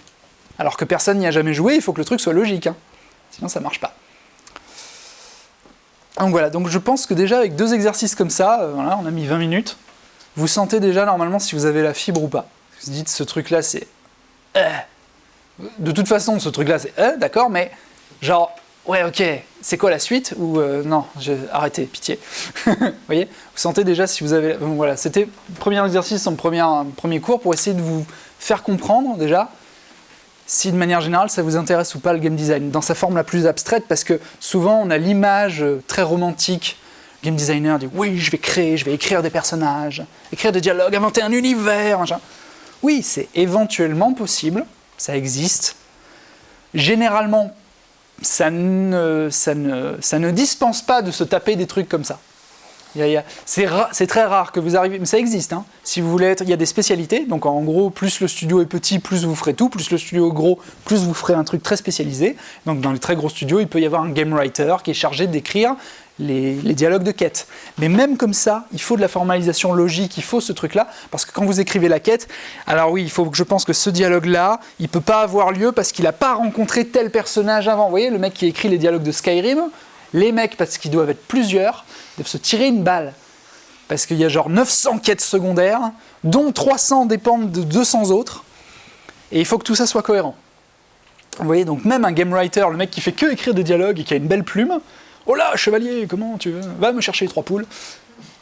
Alors que personne n'y a jamais joué, il faut que le truc soit logique. Hein. Sinon ça ne marche pas. Donc voilà, donc je pense que déjà avec 2 exercices comme ça, voilà, on a mis 20 minutes, vous sentez déjà normalement si vous avez la fibre ou pas. Vous dites ce truc-là c'est... De toute façon ce truc-là c'est... D'accord, mais genre... Ouais, ok, c'est quoi la suite? Ou non, arrêtez, pitié. Vous voyez? Vous sentez déjà si vous avez... Donc, voilà, c'était le premier exercice en premier cours pour essayer de vous faire comprendre déjà si de manière générale ça vous intéresse ou pas le game design, dans sa forme la plus abstraite, parce que souvent on a l'image très romantique. Le game designer dit oui, je vais écrire des personnages, écrire des dialogues, inventer un univers, machin. Oui, c'est éventuellement possible, ça existe. Généralement, ça ne dispense pas de se taper des trucs comme ça. C'est très rare que vous arriviez, mais ça existe. Hein. Si vous voulez être, il y a des spécialités, donc en gros, plus le studio est petit, plus vous ferez tout, plus le studio est gros, plus vous ferez un truc très spécialisé. Donc dans les très gros studios, il peut y avoir un game writer qui est chargé d'écrire les dialogues de quête. Mais même comme ça, il faut de la formalisation logique, il faut ce truc-là, parce que quand vous écrivez la quête, alors oui, je pense que ce dialogue-là, il ne peut pas avoir lieu parce qu'il n'a pas rencontré tel personnage avant. Vous voyez, le mec qui écrit les dialogues de Skyrim, les mecs, parce qu'ils doivent être plusieurs, doivent se tirer une balle. Parce qu'il y a genre 900 quêtes secondaires, dont 300 dépendent de 200 autres, et il faut que tout ça soit cohérent. Vous voyez, donc même un game writer, le mec qui fait que écrire des dialogues et qui a une belle plume, oh là, chevalier, comment tu veux? Va me chercher les 3 poules.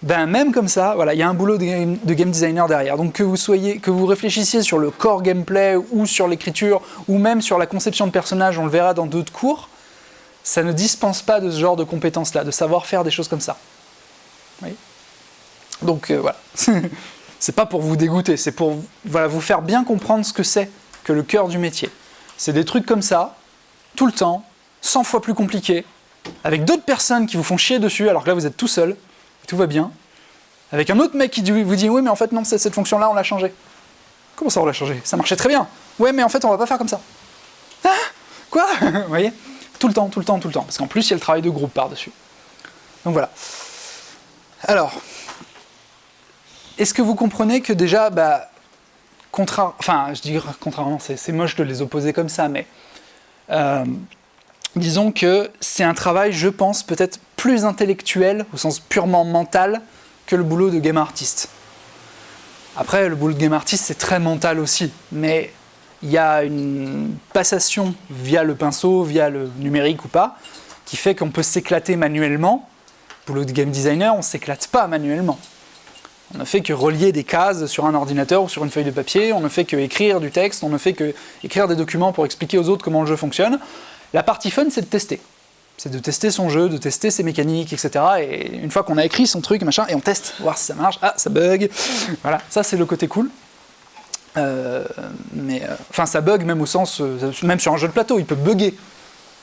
Ben même comme ça, voilà, il y a un boulot de game designer derrière. Donc que vous réfléchissiez sur le core gameplay ou sur l'écriture ou même sur la conception de personnages, on le verra dans d'autres cours, ça ne dispense pas de ce genre de compétences-là, de savoir faire des choses comme ça. Oui. Donc voilà, c'est pas pour vous dégoûter, c'est pour vous faire bien comprendre ce que c'est que le cœur du métier. C'est des trucs comme ça, tout le temps, 100 fois plus compliqués, avec d'autres personnes qui vous font chier dessus, alors que là vous êtes tout seul, et tout va bien, avec un autre mec qui vous dit « Oui, mais en fait non, cette fonction-là, on l'a changée. » Comment ça, on l'a changée? Ça marchait très bien. « Ouais, mais en fait, on va pas faire comme ça. » Ah, quoi? Vous voyez? Tout le temps, parce qu'en plus, il y a le travail de groupe par-dessus. Donc voilà. Alors, est-ce que vous comprenez que déjà, je dis contrairement, c'est moche de les opposer comme ça, mais disons que c'est un travail, je pense, peut-être plus intellectuel, au sens purement mental, que le boulot de game artist. Après, le boulot de game artist, c'est très mental aussi, mais il y a une passation via le pinceau, via le numérique ou pas, qui fait qu'on peut s'éclater manuellement. Le boulot de game designer, on ne s'éclate pas manuellement. On ne fait que relier des cases sur un ordinateur ou sur une feuille de papier, on ne fait que écrire du texte, on ne fait que écrire des documents pour expliquer aux autres comment le jeu fonctionne. La partie fun, c'est de tester. C'est de tester son jeu, de tester ses mécaniques, etc. Et une fois qu'on a écrit son truc, machin, et on teste, voir si ça marche, ah, ça bug. Voilà, ça c'est le côté cool. Ça bug même au sens, même sur un jeu de plateau, il peut bugger.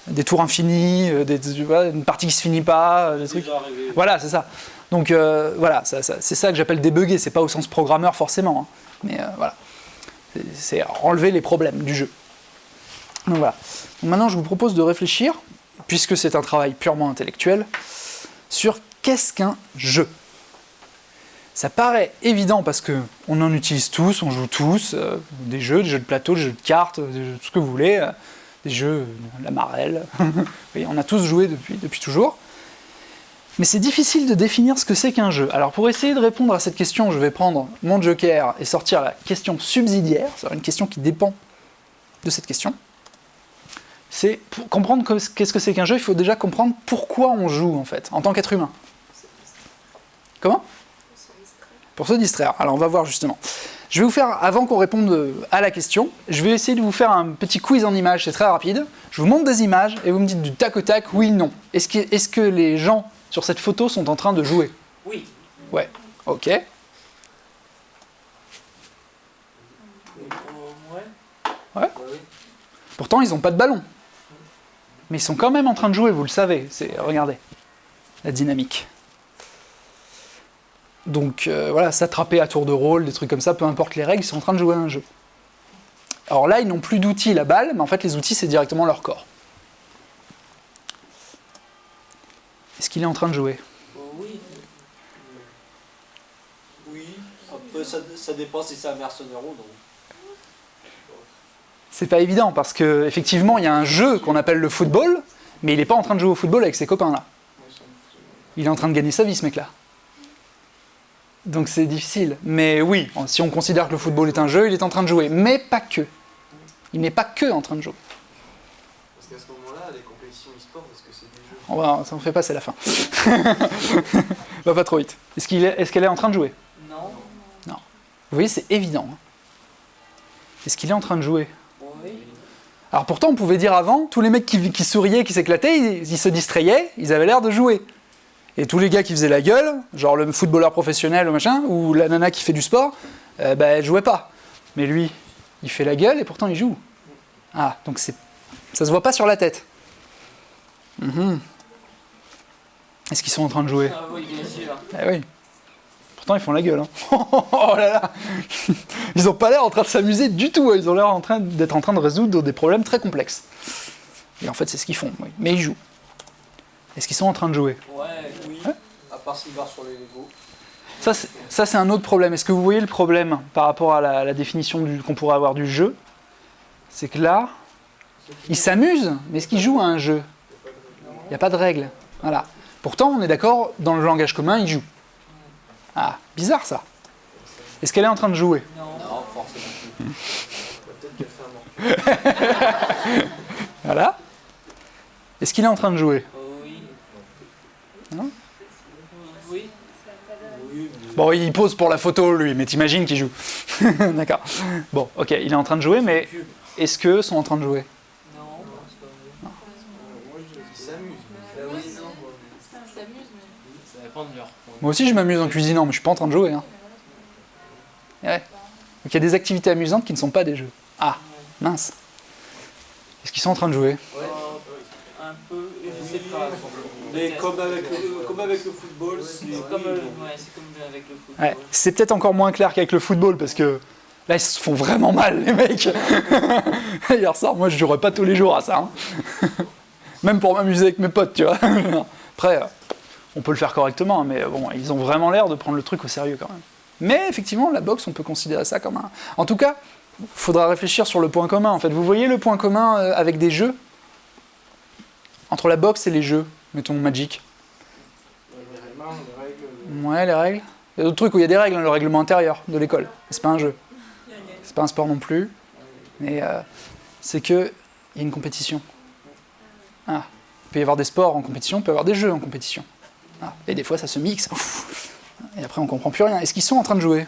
Des tours infinis, une partie qui se finit pas, des trucs. Voilà, c'est ça. Donc voilà, c'est ça que j'appelle débugger, c'est pas au sens programmeur forcément, hein. Mais voilà. C'est enlever les problèmes du jeu. Donc voilà. Donc maintenant je vous propose de réfléchir, puisque c'est un travail purement intellectuel, sur qu'est-ce qu'un jeu. Ça paraît évident parce qu'on en utilise tous, on joue tous, des jeux de plateau, des jeux de cartes, tout ce que vous voulez, des jeux, la marelle, oui, on a tous joué depuis toujours. Mais c'est difficile de définir ce que c'est qu'un jeu. Alors pour essayer de répondre à cette question, je vais prendre mon joker et sortir la question subsidiaire, c'est-à-dire une question qui dépend de cette question. C'est pour comprendre qu'est-ce que c'est qu'un jeu, il faut déjà comprendre pourquoi on joue en fait, en tant qu'être humain. Comment ? Pour se distraire. Alors on va voir justement. Je vais vous faire, avant qu'on réponde à la question, je vais essayer de vous faire un petit quiz en images, c'est très rapide. Je vous montre des images et vous me dites du tac au tac, oui, non. Est-ce que les gens sur cette photo sont en train de jouer? Oui. Ouais, ok. Ouais. Ouais. Pourtant, ils n'ont pas de ballon. Mais ils sont quand même en train de jouer, vous le savez. Regardez, la dynamique. Donc voilà, s'attraper à tour de rôle, des trucs comme ça, peu importe les règles, ils sont en train de jouer à un jeu. Alors là, ils n'ont plus d'outils, la balle, mais en fait, les outils, c'est directement leur corps. Est-ce qu'il est en train de jouer? Oui. Oui. Après, ça dépend si c'est un mercenaire ou non. C'est pas évident, parce qu'effectivement, il y a un jeu qu'on appelle le football, mais il n'est pas en train de jouer au football avec ses copains, là. Il est en train de gagner sa vie, ce mec-là. Donc c'est difficile. Mais oui, si on considère que le football est un jeu, il est en train de jouer. Mais pas que. Il n'est pas que en train de jouer. Parce qu'à ce moment-là, les compétitions e-sport, est-ce que c'est des jeux? Ça ne fait pas, c'est la fin. Va pas trop vite. Est-ce qu'elle est en train de jouer? Non. Non. Vous voyez, c'est évident. Est-ce qu'il est en train de jouer? Oui. Alors pourtant, on pouvait dire avant, tous les mecs qui souriaient, qui s'éclataient, ils se distrayaient, ils avaient l'air de jouer. Et tous les gars qui faisaient la gueule, genre le footballeur professionnel ou machin, ou la nana qui fait du sport, elle jouait pas. Mais lui, il fait la gueule et pourtant il joue. Ah, donc ça se voit pas sur la tête. Est-ce qu'ils sont en train de jouer? Ah oui, bien sûr. Eh oui. Pourtant ils font la gueule. Hein. Oh là là. Ils ont pas l'air en train de s'amuser du tout. Ils ont l'air d'être en train de résoudre des problèmes très complexes. Et en fait c'est ce qu'ils font, oui. Mais ils jouent. Est-ce qu'ils sont en train de jouer? Ouais, oui. À part s'ils barrent sur les Lego. Ça, c'est un autre problème. Est-ce que vous voyez le problème par rapport à la définition qu'on pourrait avoir du jeu? C'est que là, ils s'amusent, mais est-ce qu'ils jouent à un jeu? Il n'y a pas de règle. Voilà. Pourtant, on est d'accord, dans le langage commun, ils jouent. Ah, bizarre ça. Est-ce qu'elle est en train de jouer? Non, forcément. Peut-être qu'elle fait un mort. Voilà. Est-ce qu'il est en train de jouer? Oui. Non? Oui. Bon, il pose pour la photo, lui, mais t'imagines qu'il joue. D'accord. Bon, ok, il est en train de jouer, mais est-ce qu'eux sont en train de jouer? Moi aussi, je m'amuse en cuisinant, mais je suis pas en train de jouer. Hein. Ouais. Donc il y a des activités amusantes qui ne sont pas des jeux. Ah, mince. Est-ce qu'ils sont en train de jouer? Un peu, je sais pas. Mais comme avec le football, c'est comme avec le football. Ouais. C'est peut-être encore moins clair qu'avec le football, parce que là, ils se font vraiment mal, les mecs. Hier soir, moi, je jouerais pas tous les jours à ça. Hein. Même pour m'amuser avec mes potes, tu vois. Après, on peut le faire correctement, mais bon, ils ont vraiment l'air de prendre le truc au sérieux quand même. Mais effectivement, la boxe, on peut considérer ça comme un... En tout cas, il faudra réfléchir sur le point commun. En fait, vous voyez le point commun avec des jeux entre la boxe et les jeux, mettons Magic. Ouais, les règles. Il y a d'autres trucs où il y a des règles, hein, le règlement intérieur de l'école. C'est pas un jeu. C'est pas un sport non plus. Mais c'est que il y a une compétition. Ah. Il peut y avoir des sports en compétition, il peut y avoir des jeux en compétition. Ah. Et des fois, ça se mixe. Ouf. Et après, on comprend plus rien. Est-ce qu'ils sont en train de jouer?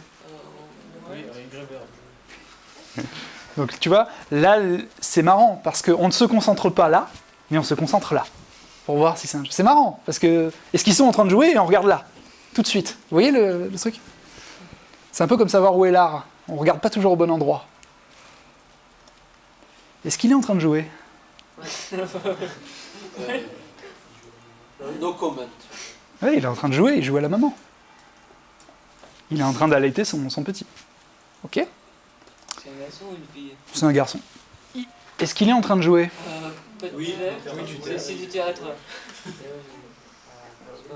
Donc, tu vois, là, c'est marrant, parce qu'on ne se concentre pas là, mais on se concentre là, pour voir si c'est un jeu. C'est marrant, parce que... Est-ce qu'ils sont en train de jouer et on regarde là, tout de suite? Vous voyez le truc? C'est un peu comme savoir où est l'art. On ne regarde pas toujours au bon endroit. Est-ce qu'il est en train de jouer? No comment. Oui, il est en train de jouer, il joue à la maman. Il est en train d'allaiter son petit. Ok? C'est un garçon ou une fille? C'est un garçon. Est-ce qu'il est en train de jouer? Oui, c'est du théâtre.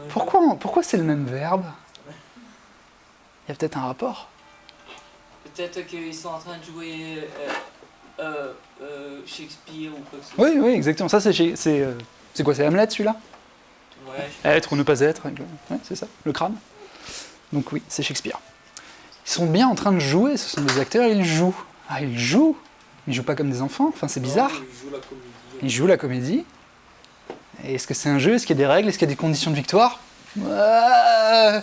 Pourquoi c'est le même verbe? Il y a peut-être un rapport. Peut-être qu'ils sont en train de jouer Shakespeare ou quoi que ce soit. Oui, exactement. Ça, c'est quoi? C'est Hamlet, celui-là? Ouais. Être ou ne pas être. Ouais, c'est ça, le crâne. Donc oui, c'est Shakespeare. Ils sont bien en train de jouer, ce sont des acteurs, ils jouent. Ah, ils jouent? Ils jouent pas comme des enfants? Enfin, c'est bizarre. Ils jouent la comédie. Et est-ce que c'est un jeu? Est-ce qu'il y a des règles? Est-ce qu'il y a des conditions de victoire? Voilà,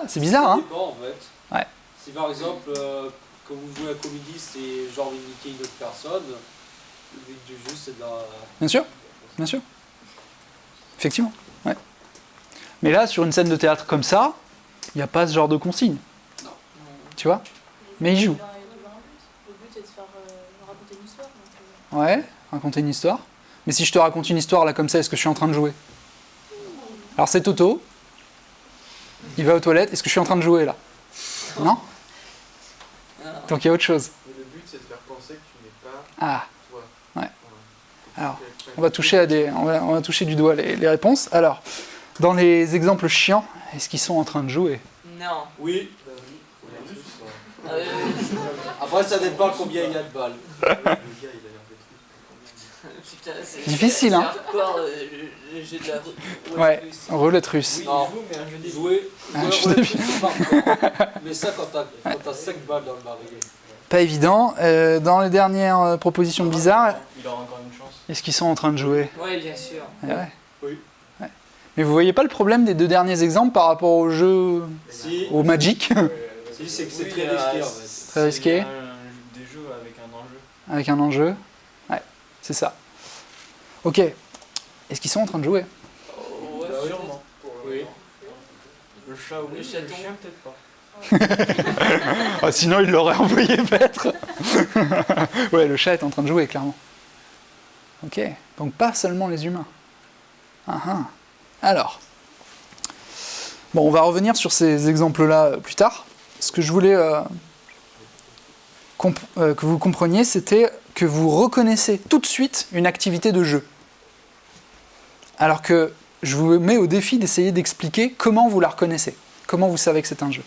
c'est bizarre, hein? Ça dépend, en fait. Ouais. Si par exemple, quand vous jouez à la comédie, c'est genre imiter une autre personne, le but du jeu, c'est de la... Bien sûr. Effectivement, ouais. Mais là, sur une scène de théâtre comme ça, il n'y a pas ce genre de consigne. Non. Tu vois? Mais ils jouent. Le but c'est de faire raconter une histoire. Ouais, raconter une histoire. Mais si je te raconte une histoire là comme ça, est-ce que je suis en train de jouer? Alors c'est Toto. Il va aux toilettes. Est-ce que je suis en train de jouer là? Non? Donc il y a autre chose. Mais le but c'est de faire penser que tu n'es pas toi. Ouais. Alors, on va toucher du doigt les réponses. Alors, dans les exemples chiants, est-ce qu'ils sont en train de jouer? Non. Oui. Après, ça dépend combien il y a de balles. Putain, c'est difficile, hein? Encore le jeu de la Ouais, roulette russe. Oui, mais un jeu des jouets. Mais ça, quand t'as 5 balles dans le barillet. Pas évident. Dans les dernières propositions bizarres, Il aura encore une chance. est-ce qu'ils sont en train de jouer? Oui, bien sûr. Ouais. Oui. Ouais. Mais vous voyez pas le problème des deux derniers exemples par rapport au jeu, au Magic? Si, c'est que c'est très risqué en fait. Très risqué. Des jeux avec un enjeu. Avec un enjeu. Ouais, c'est ça. Ok. Est-ce qu'ils sont en train de jouer? Ouais, sûrement. Oui. Le chat, oui. Le chaton. Le chien, peut-être pas. Ah, sinon, il l'aurait envoyé paître. Ouais, le chat est en train de jouer, clairement. Ok. Donc, pas seulement les humains. Alors. Bon, on va revenir sur ces exemples-là plus tard. Ce que je voulais que vous compreniez, c'était que vous reconnaissez tout de suite une activité de jeu. Alors que je vous mets au défi d'essayer d'expliquer comment vous la reconnaissez. Comment vous savez que c'est un jeu.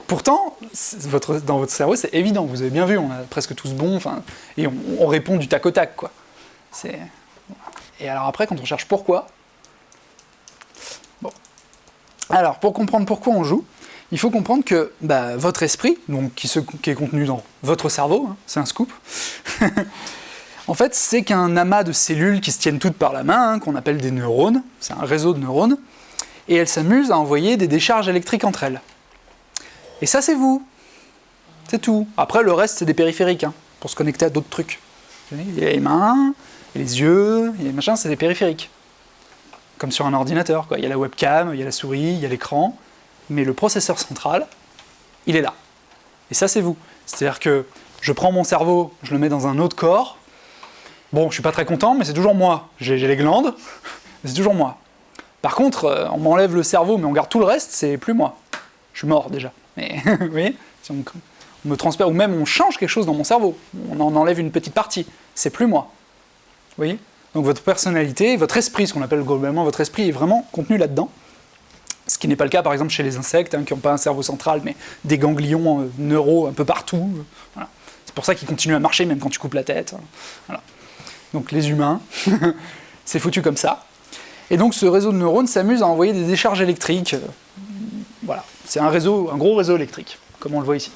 Pourtant, dans votre cerveau, c'est évident. Vous avez bien vu, on a presque tous bon, et on répond du tac au tac, quoi. Et alors après, quand on cherche pourquoi... Bon. Alors, pour comprendre pourquoi on joue, il faut comprendre que votre esprit, donc qui est contenu dans votre cerveau, hein, c'est un scoop, En fait, c'est qu'un amas de cellules qui se tiennent toutes par la main, qu'on appelle des neurones, c'est un réseau de neurones, et elles s'amusent à envoyer des décharges électriques entre elles. Et ça, c'est vous. C'est tout. Après, le reste, c'est des périphériques, pour se connecter à d'autres trucs. Il y a les mains, il y a les yeux, il y a les machins, c'est des périphériques. Comme sur un ordinateur, quoi. Il y a la webcam, il y a la souris, il y a l'écran, mais le processeur central, il est là. Et ça, c'est vous. C'est-à-dire que je prends mon cerveau, je le mets dans un autre corps. Bon, je suis pas très content, mais c'est toujours moi. J'ai les glandes, mais c'est toujours moi. Par contre, on m'enlève le cerveau, mais on garde tout le reste, c'est plus moi. Je suis mort déjà. Mais vous voyez, si on me transfère, ou même on change quelque chose dans mon cerveau, on en enlève une petite partie, c'est plus moi. Vous voyez ? Donc votre personnalité, votre esprit, ce qu'on appelle globalement votre esprit, est vraiment contenu là-dedans. Ce qui n'est pas le cas par exemple chez les insectes, qui n'ont pas un cerveau central, mais des ganglions neuraux un peu partout. Voilà. C'est pour ça qu'ils continuent à marcher même quand tu coupes la tête. Voilà. Donc les humains, c'est foutu comme ça. Et donc ce réseau de neurones s'amuse à envoyer des décharges électriques. Voilà, c'est un gros réseau électrique, comme on le voit ici.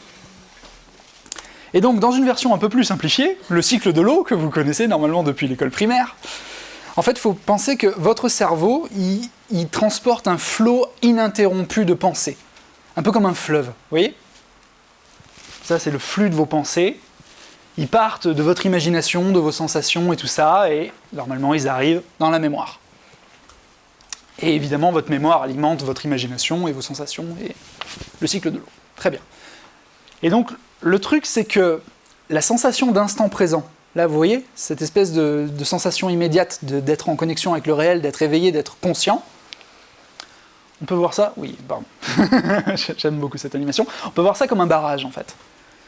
Et donc dans une version un peu plus simplifiée, le cycle de l'eau, que vous connaissez normalement depuis l'école primaire, en fait il faut penser que votre cerveau, il transporte un flot ininterrompu de pensées. Un peu comme un fleuve, vous voyez ? Ça c'est le flux de vos pensées. Ils partent de votre imagination, de vos sensations et tout ça, et normalement ils arrivent dans la mémoire. Et évidemment, votre mémoire alimente votre imagination et vos sensations et le cycle de l'eau. Très bien. Et donc, le truc, c'est que la sensation d'instant présent, là, vous voyez, cette espèce de sensation immédiate d'être en connexion avec le réel, d'être éveillé, d'être conscient. On peut voir ça, oui, pardon. J'aime beaucoup cette animation. On peut voir ça comme un barrage, en fait.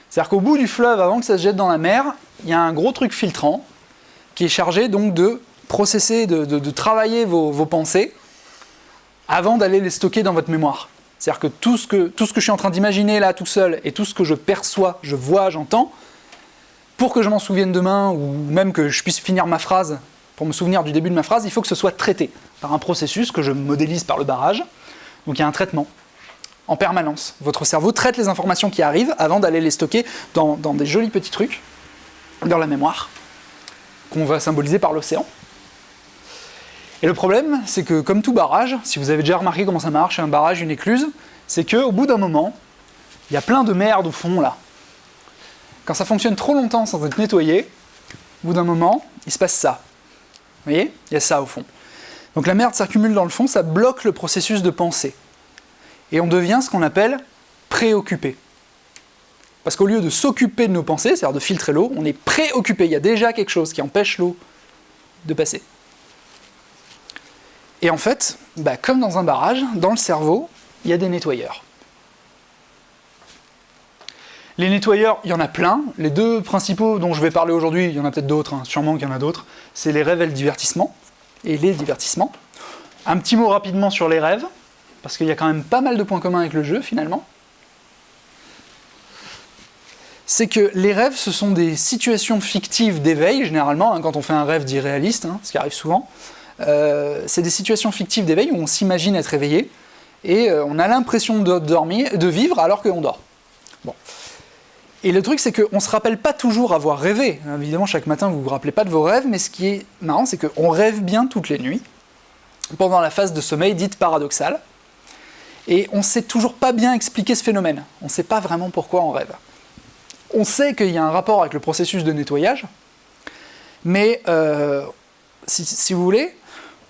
C'est-à-dire qu'au bout du fleuve, avant que ça se jette dans la mer, il y a un gros truc filtrant qui est chargé donc de processer, de travailler vos pensées avant d'aller les stocker dans votre mémoire. C'est-à-dire que tout ce que je suis en train d'imaginer là tout seul et tout ce que je perçois, je vois, j'entends, pour que je m'en souvienne demain ou même que je puisse finir ma phrase, pour me souvenir du début de ma phrase, il faut que ce soit traité par un processus que je modélise par le barrage. Donc il y a un traitement en permanence. Votre cerveau traite les informations qui arrivent avant d'aller les stocker dans des jolis petits trucs dans la mémoire qu'on va symboliser par l'océan. Et le problème, c'est que comme tout barrage, si vous avez déjà remarqué comment ça marche, un barrage, une écluse, c'est qu'au bout d'un moment, il y a plein de merde au fond là. Quand ça fonctionne trop longtemps sans être nettoyé, au bout d'un moment, il se passe ça. Vous voyez ? Il y a ça au fond. Donc la merde s'accumule dans le fond, ça bloque le processus de pensée. Et on devient ce qu'on appelle préoccupé. Parce qu'au lieu de s'occuper de nos pensées, c'est-à-dire de filtrer l'eau, on est préoccupé. Il y a déjà quelque chose qui empêche l'eau de passer. Et en fait, comme dans un barrage, dans le cerveau, il y a des nettoyeurs. Les nettoyeurs, il y en a plein. Les deux principaux dont je vais parler aujourd'hui, il y en a peut-être d'autres, sûrement qu'il y en a d'autres, c'est les rêves et le divertissement. Et les divertissements. Un petit mot rapidement sur les rêves, parce qu'il y a quand même pas mal de points communs avec le jeu, finalement. C'est que les rêves, ce sont des situations fictives d'éveil, généralement, quand on fait un rêve d'irréaliste, ce qui arrive souvent. C'est des situations fictives d'éveil où on s'imagine être éveillé, et on a l'impression de vivre alors qu'on dort. Bon. Et le truc, c'est qu'on ne se rappelle pas toujours avoir rêvé. Évidemment, chaque matin, vous ne vous rappelez pas de vos rêves, mais ce qui est marrant, c'est qu'on rêve bien toutes les nuits, pendant la phase de sommeil dite paradoxale, et on ne sait toujours pas bien expliquer ce phénomène. On ne sait pas vraiment pourquoi on rêve. On sait qu'il y a un rapport avec le processus de nettoyage, mais si vous voulez,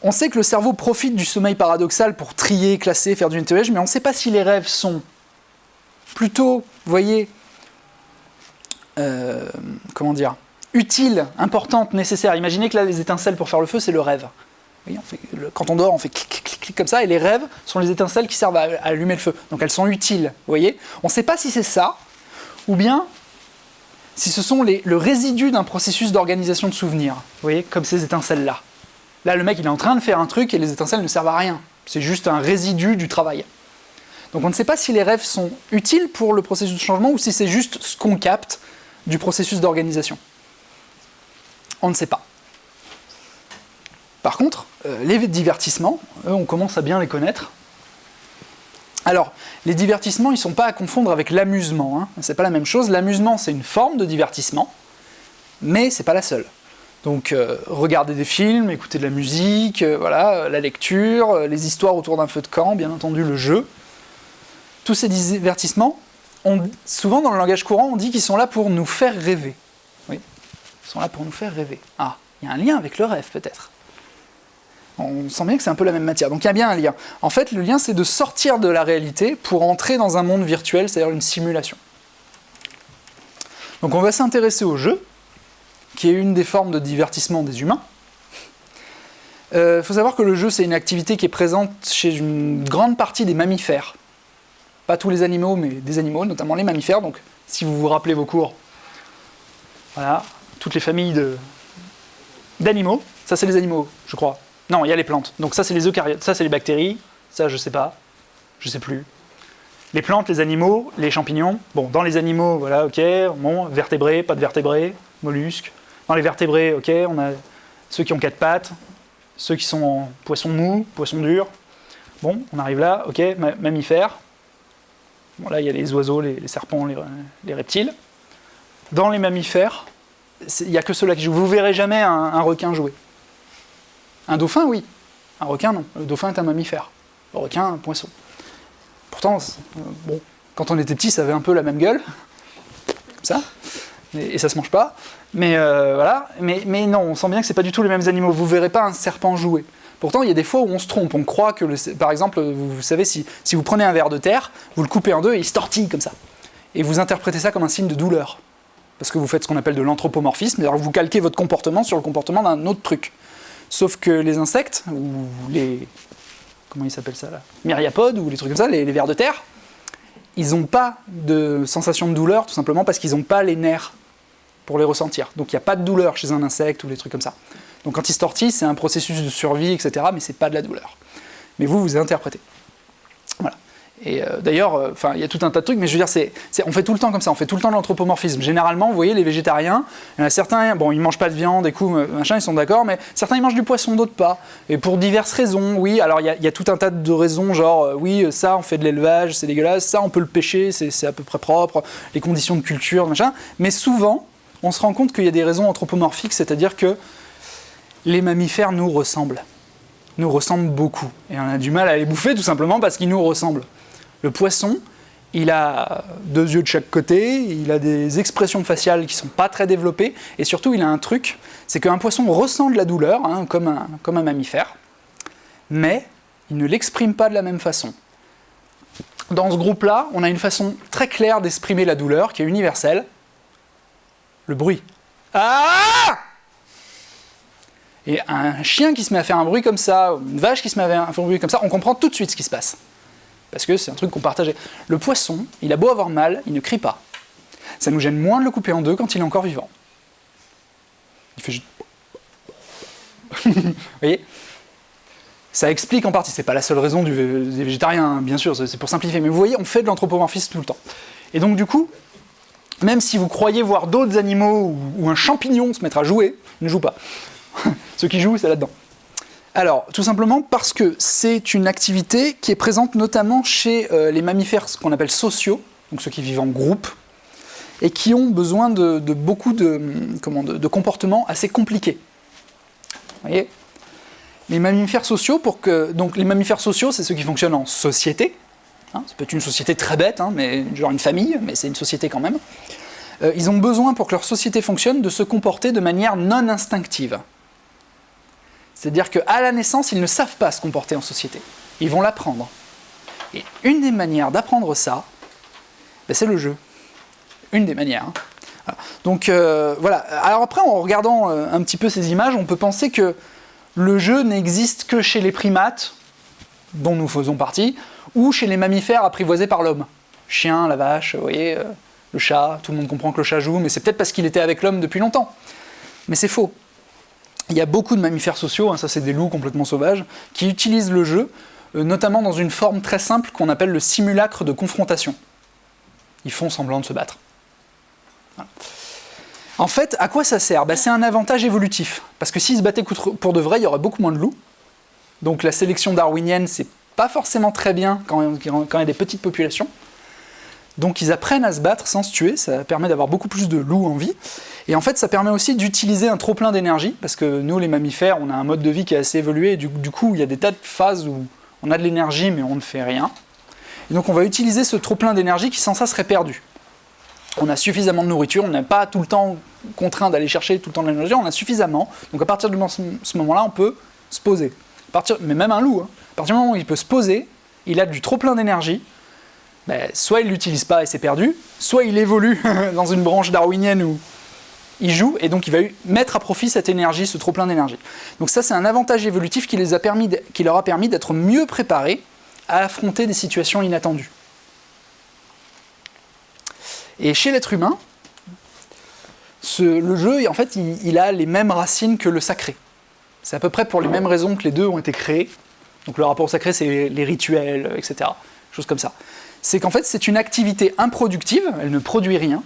on sait que le cerveau profite du sommeil paradoxal pour trier, classer, faire du nettoyage, mais on ne sait pas si les rêves sont plutôt, vous voyez, utiles, importantes, nécessaires. Imaginez que là, les étincelles pour faire le feu, c'est le rêve. Vous voyez, quand on dort, on fait clic, clic, clic comme ça, et les rêves sont les étincelles qui servent à allumer le feu. Donc elles sont utiles, vous voyez. On ne sait pas si c'est ça, ou bien si ce sont le résidu d'un processus d'organisation de souvenirs, vous voyez, comme ces étincelles-là. Là, le mec, il est en train de faire un truc et les étincelles ne servent à rien. C'est juste un résidu du travail. Donc on ne sait pas si les rêves sont utiles pour le processus de changement ou si c'est juste ce qu'on capte du processus d'organisation. On ne sait pas. Par contre, les divertissements, eux, on commence à bien les connaître. Alors, les divertissements, ils ne sont pas à confondre avec l'amusement. C'est pas la même chose. L'amusement, c'est une forme de divertissement, mais c'est pas la seule. Donc regarder des films, écouter de la musique, voilà, la lecture, les histoires autour d'un feu de camp, bien entendu le jeu. Tous ces divertissements, souvent dans le langage courant, on dit qu'ils sont là pour nous faire rêver. Oui, ils sont là pour nous faire rêver. Ah, il y a un lien avec le rêve peut-être. On sent bien que c'est un peu la même matière, donc il y a bien un lien. En fait, le lien, c'est de sortir de la réalité pour entrer dans un monde virtuel, c'est-à-dire une simulation. Donc on va s'intéresser au jeu, qui est une des formes de divertissement des humains. Faut savoir que le jeu, c'est une activité qui est présente chez une grande partie des mammifères. Pas tous les animaux, mais des animaux, notamment les mammifères. Donc, si vous vous rappelez vos cours, voilà, toutes les familles d'animaux. Ça, c'est les animaux, je crois. Non, il y a les plantes. Donc ça, c'est les eucaryotes. Ça, c'est les bactéries. Ça, je sais pas. Je sais plus. Les plantes, les animaux, les champignons. Bon, dans les animaux, voilà, ok. Bon, vertébrés, pas de vertébrés, mollusques. Dans les vertébrés, ok, on a ceux qui ont 4 pattes, ceux qui sont en poisson mou, poisson dur. Bon, on arrive là, ok, mammifères. Bon, là, il y a les oiseaux, les serpents, les reptiles. Dans les mammifères, il n'y a que ceux-là qui jouent. Vous ne verrez jamais un requin jouer. Un dauphin, oui. Un requin, non. Le dauphin est un mammifère. Le requin, un poisson. Pourtant, bon, quand on était petit, ça avait un peu la même gueule. Comme ça. Et ça ne se mange pas. Mais voilà. Mais non, on sent bien que ce n'est pas du tout les mêmes animaux. Vous ne verrez pas un serpent jouer. Pourtant, il y a des fois où on se trompe. On croit que, par exemple, vous savez, si vous prenez un ver de terre, vous le coupez en deux et il se tortille comme ça. Et vous interprétez ça comme un signe de douleur. Parce que vous faites ce qu'on appelle de l'anthropomorphisme, c'est-à-dire que vous calquez votre comportement sur le comportement d'un autre truc. Sauf que les insectes, ou les... comment ils s'appellent ça là ? Myriapodes, ou les trucs comme ça, les vers de terre, ils n'ont pas de sensation de douleur, tout simplement parce qu'ils n'ont pas les nerfs pour les ressentir. Donc il n'y a pas de douleur chez un insecte ou des trucs comme ça. Donc quand ils se tortillent, c'est un processus de survie, etc., mais c'est pas de la douleur. Mais vous interprétez. Voilà. Et d'ailleurs, il y a tout un tas de trucs, mais je veux dire, on fait tout le temps comme ça, on fait tout le temps de l'anthropomorphisme. Généralement, vous voyez, les végétariens, il y en a certains, bon, ils mangent pas de viande, et coup, machin, ils sont d'accord, mais certains, ils mangent du poisson, d'autres pas. Et pour diverses raisons, oui, alors il y a tout un tas de raisons, genre, oui, ça, on fait de l'élevage, c'est dégueulasse, ça, on peut le pêcher, c'est à peu près propre, les conditions de culture, machin. Mais souvent, on se rend compte qu'il y a des raisons anthropomorphiques, c'est-à-dire que les mammifères nous ressemblent beaucoup. Et on a du mal à les bouffer tout simplement parce qu'ils nous ressemblent. Le poisson, il a 2 yeux de chaque côté, il a des expressions faciales qui ne sont pas très développées, et surtout il a un truc, c'est qu'un poisson ressent de la douleur, hein, comme un mammifère, mais il ne l'exprime pas de la même façon. Dans ce groupe-là, on a une façon très claire d'exprimer la douleur, qui est universelle, le bruit. Ah ! Et un chien qui se met à faire un bruit comme ça, une vache qui se met à faire un bruit comme ça, on comprend tout de suite ce qui se passe. Parce que c'est un truc qu'on partageait. Le poisson, il a beau avoir mal, il ne crie pas. Ça nous gêne moins de le couper en deux quand il est encore vivant. Il fait juste... Vous voyez ? Ça explique en partie, c'est pas la seule raison des végétariens, hein, bien sûr, c'est pour simplifier, mais vous voyez, on fait de l'anthropomorphisme tout le temps. Et donc du coup, même si vous croyez voir d'autres animaux ou un champignon se mettre à jouer, il ne joue pas. Ceux qui jouent, c'est là-dedans. Alors, tout simplement parce que c'est une activité qui est présente notamment chez les mammifères, ce qu'on appelle sociaux, donc ceux qui vivent en groupe, et qui ont besoin de beaucoup de comportements assez compliqués. Vous voyez ? Les mammifères sociaux, donc les mammifères sociaux, c'est ceux qui fonctionnent en société. Hein, ça peut être une société très bête, hein, mais genre une famille, mais c'est une société quand même. Ils ont besoin, pour que leur société fonctionne, de se comporter de manière non instinctive. C'est-à-dire qu'à la naissance, ils ne savent pas se comporter en société. Ils vont l'apprendre. Et une des manières d'apprendre ça, c'est le jeu. Une des manières. Hein. Voilà. Donc voilà. Alors après, en regardant un petit peu ces images, on peut penser que le jeu n'existe que chez les primates, dont nous faisons partie, ou chez les mammifères apprivoisés par l'homme. Chien, la vache, vous voyez, le chat, tout le monde comprend que le chat joue, mais c'est peut-être parce qu'il était avec l'homme depuis longtemps. Mais c'est faux. Il y a beaucoup de mammifères sociaux, hein, ça c'est des loups complètement sauvages, qui utilisent le jeu, notamment dans une forme très simple qu'on appelle le simulacre de confrontation. Ils font semblant de se battre. Voilà. En fait, à quoi ça sert ? C'est un avantage évolutif, parce que s'ils se battaient pour de vrai, il y aurait beaucoup moins de loups. Donc la sélection darwinienne, c'est pas forcément très bien quand il y a des petites populations. Donc ils apprennent à se battre sans se tuer, ça permet d'avoir beaucoup plus de loups en vie. Et en fait, ça permet aussi d'utiliser un trop-plein d'énergie, parce que nous, les mammifères, on a un mode de vie qui est assez évolué, et du coup, il y a des tas de phases où on a de l'énergie, mais on ne fait rien. Et donc on va utiliser ce trop-plein d'énergie qui sans ça serait perdu. On a suffisamment de nourriture, on n'est pas tout le temps contraint d'aller chercher tout le temps de l'énergie, on a suffisamment. Donc à partir de ce moment-là, on peut se poser. Mais même un loup, hein, à partir du moment où il peut se poser, il a du trop-plein d'énergie, soit il ne l'utilise pas et c'est perdu, soit il évolue dans une branche darwinienne où il joue, et donc il va mettre à profit cette énergie, ce trop-plein d'énergie. Donc ça, c'est un avantage évolutif qui leur a permis d'être mieux préparés à affronter des situations inattendues. Et chez l'être humain, le jeu, en fait, il a les mêmes racines que le sacré. C'est à peu près pour les mêmes raisons que les deux ont été créés. Donc le rapport au sacré, c'est les rituels, etc. Choses comme ça. C'est qu'en fait, c'est une activité improductive, elle ne produit rien,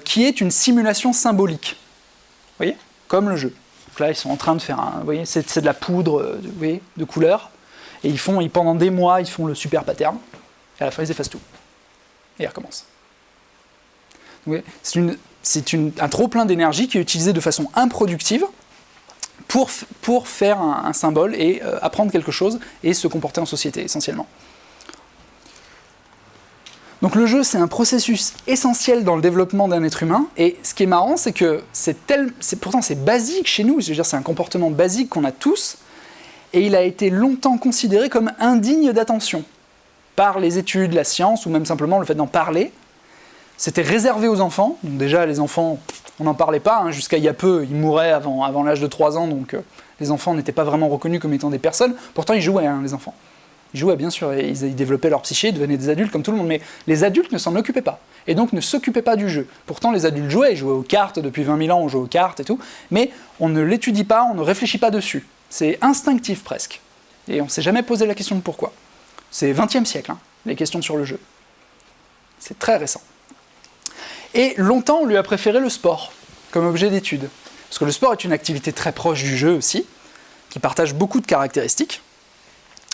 qui est une simulation symbolique. Vous voyez ? Comme le jeu. Donc là, ils sont en train de faire vous voyez, c'est de la poudre de couleurs. Et pendant des mois, ils font le super pattern. Et à la fin, ils effacent tout. Et ils recommencent. C'est un trop-plein d'énergie qui est utilisé de façon improductive pour faire un symbole et apprendre quelque chose et se comporter en société, essentiellement. Donc le jeu, c'est un processus essentiel dans le développement d'un être humain, et ce qui est marrant, c'est que pourtant c'est basique chez nous, je veux dire, c'est un comportement basique qu'on a tous, et il a été longtemps considéré comme indigne d'attention par les études, la science, ou même simplement le fait d'en parler. C'était réservé aux enfants, donc déjà les enfants, on n'en parlait pas, hein, jusqu'à il y a peu, ils mouraient avant l'âge de 3 ans, donc les enfants n'étaient pas vraiment reconnus comme étant des personnes, pourtant ils jouaient, hein, les enfants. Ils jouaient bien sûr, ils développaient leur psyché, ils devenaient des adultes comme tout le monde, mais les adultes ne s'en occupaient pas, et donc ne s'occupaient pas du jeu. Pourtant les adultes jouaient, ils jouaient aux cartes, depuis 20 000 ans on joue aux cartes et tout, mais on ne l'étudie pas, on ne réfléchit pas dessus. C'est instinctif presque, et on ne s'est jamais posé la question de pourquoi. C'est 20e siècle, hein, les questions sur le jeu. C'est très récent. Et longtemps, on lui a préféré le sport comme objet d'étude. Parce que le sport est une activité très proche du jeu aussi, qui partage beaucoup de caractéristiques,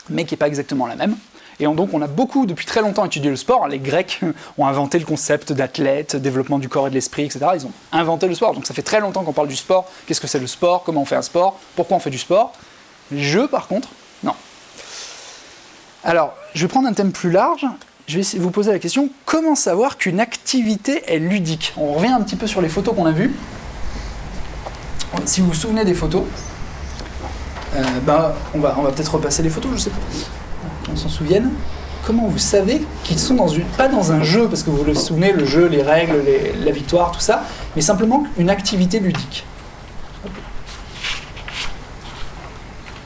mais qui n'est pas exactement la même. Et donc on a depuis très longtemps étudié le sport. Les Grecs ont inventé le concept d'athlète, développement du corps et de l'esprit, etc. Ils ont inventé le sport. Donc ça fait très longtemps qu'on parle du sport. Qu'est-ce que c'est le sport ? Comment on fait un sport ? Pourquoi on fait du sport ? Les jeux, par contre, non. Alors, je vais prendre un thème plus large. Je vais essayer de vous poser la question, comment savoir qu'une activité est ludique ? On revient un petit peu sur les photos qu'on a vues. Si vous vous souvenez des photos, on va peut-être repasser les photos, je sais pas. On s'en souvienne. Comment vous savez qu'ils sont pas dans un jeu, parce que vous vous souvenez, le jeu, les règles, la victoire, tout ça, mais simplement une activité ludique.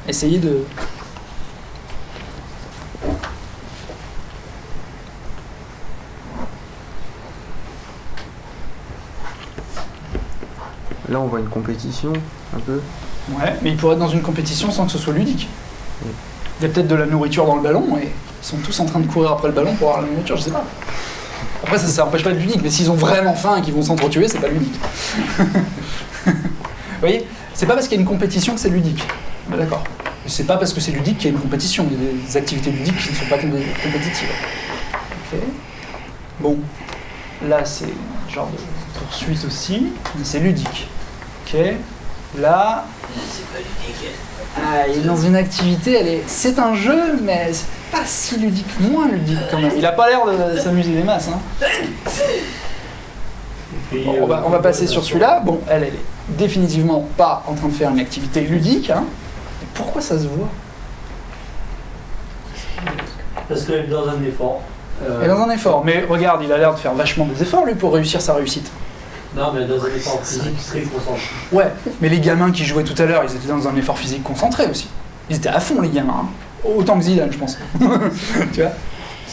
Essayez de... Là, on voit une compétition, un peu. Ouais, mais ils pourraient être dans une compétition sans que ce soit ludique. Oui. Il y a peut-être de la nourriture dans le ballon, et ils sont tous en train de courir après le ballon pour avoir la nourriture, je sais pas. Après, ça n'empêche pas de ludique, mais s'ils ont vraiment faim et qu'ils vont s'entretuer, c'est pas ludique. Vous voyez ? C'est pas parce qu'il y a une compétition que c'est ludique. Ben, d'accord. C'est pas parce que c'est ludique qu'il y a une compétition. Il y a des activités ludiques qui ne sont pas compétitives. Ok. Bon. Là, c'est un genre de poursuite aussi, mais c'est ludique. Ok. Là. C'est pas ludique. Ah, il est dans une activité, c'est un jeu, mais c'est pas si ludique, moins ludique quand même. Il a pas l'air de s'amuser des masses. Hein. Bon, on va passer sur celui-là. Bon, elle est définitivement pas en train de faire une activité ludique. Hein. Mais pourquoi ça se voit ? Parce qu'elle est dans un effort. Elle est dans un effort, mais regarde, il a l'air de faire vachement des efforts lui pour réussir sa réussite. Non, mais dans un effort physique très concentré. Ouais, mais les gamins qui jouaient tout à l'heure, ils étaient dans un effort physique concentré aussi. Ils étaient à fond, les gamins. Hein. Autant que Zidane, je pense. Tu vois ?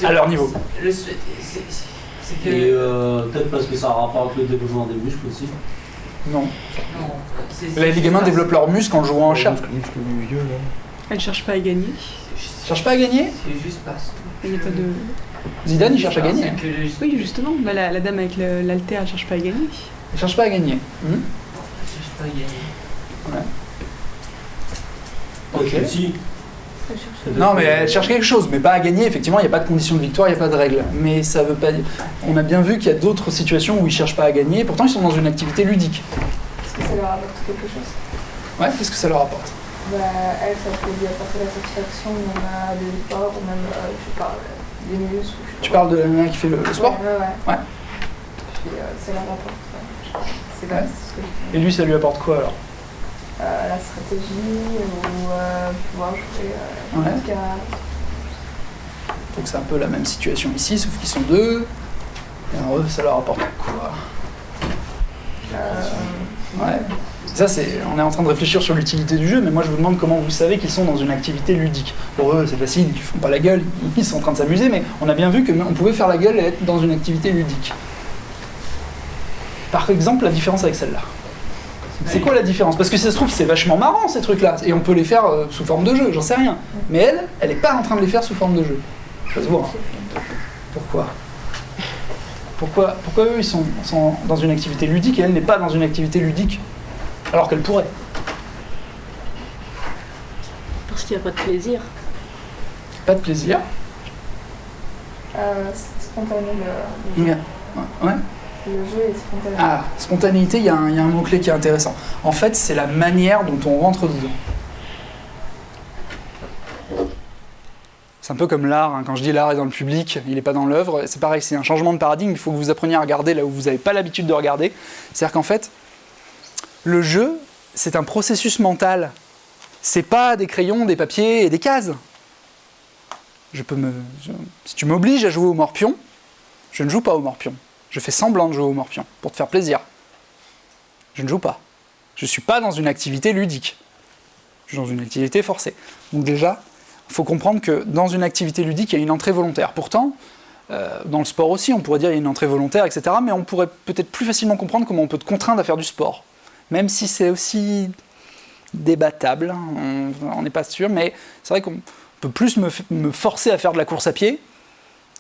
À leur niveau. C'est que... Et peut-être parce que ça a un rapport avec le développement des muscles aussi. Non. Les gamins développent leurs muscles en jouant en chat. Elle cherche pas à gagner. Cherche pas à gagner ? C'est juste pas ça. Il n'y a pas de... Zidane, il cherche à gagner. Oui, justement. Bah, la dame avec l'haltère, elle cherche pas à gagner. Elle cherche pas à gagner. Elle cherche pas à gagner. Ouais. Ok. Si. Non, mais elle cherche quelque chose, mais pas à gagner. Effectivement, il n'y a pas de condition de victoire, il n'y a pas de règle. Mais ça veut pas dire. On a bien vu qu'il y a d'autres situations où ils ne cherchent pas à gagner, pourtant ils sont dans une activité ludique. Est-ce que ça leur apporte quelque chose? Ouais, qu'est-ce que ça leur apporte? Bah, elle, ça peut lui apporter la satisfaction, même de l'effort, ou même, je parle des muscles. Tu parles de la nana qui fait le sport? Ouais. Puis ça leur apporte. C'est ce que je dis. Et lui, ça lui apporte quoi alors? La stratégie, ou pouvoir jouer Ouais. jusqu'à. Donc c'est un peu la même situation ici, sauf qu'ils sont deux. Et alors eux, ça leur apporte quoi? Ouais. Ça, on est en train de réfléchir sur l'utilité du jeu, mais moi je vous demande comment vous savez qu'ils sont dans une activité ludique. Pour eux, c'est facile, ils font pas la gueule, ils sont en train de s'amuser, mais on a bien vu qu'on pouvait faire la gueule et être dans une activité ludique. Par exemple, la différence avec celle-là. C'est quoi la différence? Parce que ça se trouve, c'est vachement marrant ces trucs-là, et on peut les faire sous forme de jeu, j'en sais rien. Mais elle est pas en train de les faire sous forme de jeu. Ça se voit. Hein. Pourquoi eux, ils sont dans une activité ludique et elle n'est pas dans une activité ludique alors qu'elle pourrait? Parce qu'il n'y a pas de plaisir. Pas de plaisir? C'est spontané le jeu. Ouais. Le jeu est spontané. Ah, spontanéité, il y a un mot-clé qui est intéressant. En fait, c'est la manière dont on rentre dedans. C'est un peu comme l'art, hein. Quand je dis l'art est dans le public, il n'est pas dans l'œuvre. C'est pareil, c'est un changement de paradigme, il faut que vous appreniez à regarder là où vous n'avez pas l'habitude de regarder. C'est-à-dire qu'en fait, le jeu, c'est un processus mental. C'est pas des crayons, des papiers et des cases. Si tu m'obliges à jouer au morpion, je ne joue pas au morpion. Je fais semblant de jouer au morpion, pour te faire plaisir. Je ne joue pas. Je ne suis pas dans une activité ludique. Je suis dans une activité forcée. Donc déjà, il faut comprendre que dans une activité ludique, il y a une entrée volontaire. Pourtant, dans le sport aussi, on pourrait dire qu'il y a une entrée volontaire, etc. Mais on pourrait peut-être plus facilement comprendre comment on peut te contraindre à faire du sport. Même si c'est aussi débattable, on n'est pas sûr, mais c'est vrai qu'on peut plus me forcer à faire de la course à pied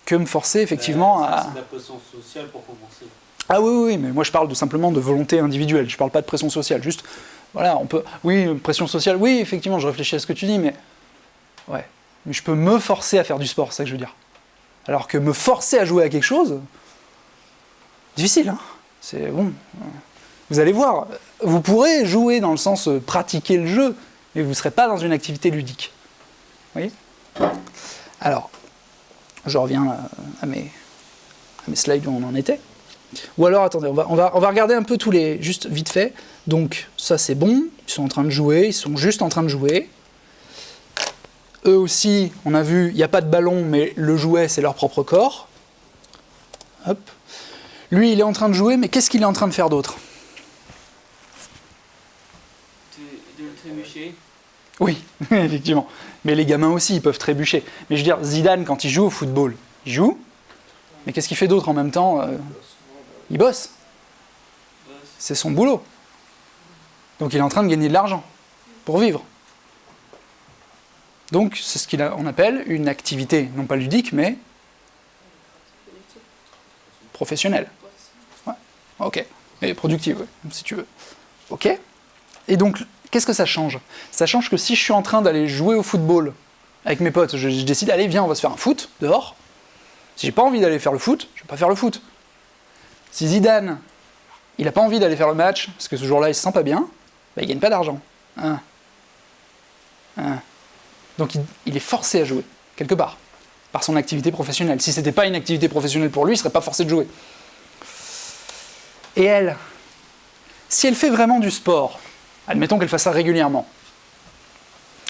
que me forcer effectivement à... C'est de la pression sociale pour commencer. Ah oui, mais moi je parle simplement de volonté individuelle, je parle pas de pression sociale, juste, voilà, on peut... Oui, pression sociale, oui, effectivement, je réfléchis à ce que tu dis, mais... Ouais, mais je peux me forcer à faire du sport, c'est ça que je veux dire. Alors que me forcer à jouer à quelque chose, difficile, hein. C'est bon... Vous allez voir, vous pourrez jouer dans le sens pratiquer le jeu, mais vous ne serez pas dans une activité ludique. Vous voyez? Alors, je reviens à mes slides où on en était. Ou alors, attendez, on va regarder un peu tous les... Juste vite fait. Donc, ça c'est bon, ils sont en train de jouer, ils sont juste en train de jouer. Eux aussi, on a vu, il n'y a pas de ballon, mais le jouet, c'est leur propre corps. Hop. Lui, il est en train de jouer, mais qu'est-ce qu'il est en train de faire d'autre? De le trébucher. Oui, effectivement. Mais les gamins aussi, ils peuvent trébucher. Mais je veux dire, Zidane, quand il joue au football, il joue, mais qu'est-ce qu'il fait d'autre en même temps? Il bosse. C'est son boulot. Donc il est en train de gagner de l'argent pour vivre. Donc c'est ce qu'on appelle une activité, non pas ludique, mais professionnelle. Ouais. Ok. Et productive, ouais, si tu veux. Ok. Et donc, qu'est-ce que ça change? Ça change que si je suis en train d'aller jouer au football avec mes potes, je décide, allez, viens, on va se faire un foot, dehors. Si j'ai pas envie d'aller faire le foot, je vais pas faire le foot. Si Zidane, il a pas envie d'aller faire le match, parce que ce jour-là, il se sent pas bien, bah, il gagne pas d'argent. Donc il est forcé à jouer, quelque part, par son activité professionnelle. Si c'était pas une activité professionnelle pour lui, il serait pas forcé de jouer. Et elle, si elle fait vraiment du sport, admettons qu'elle fasse ça régulièrement,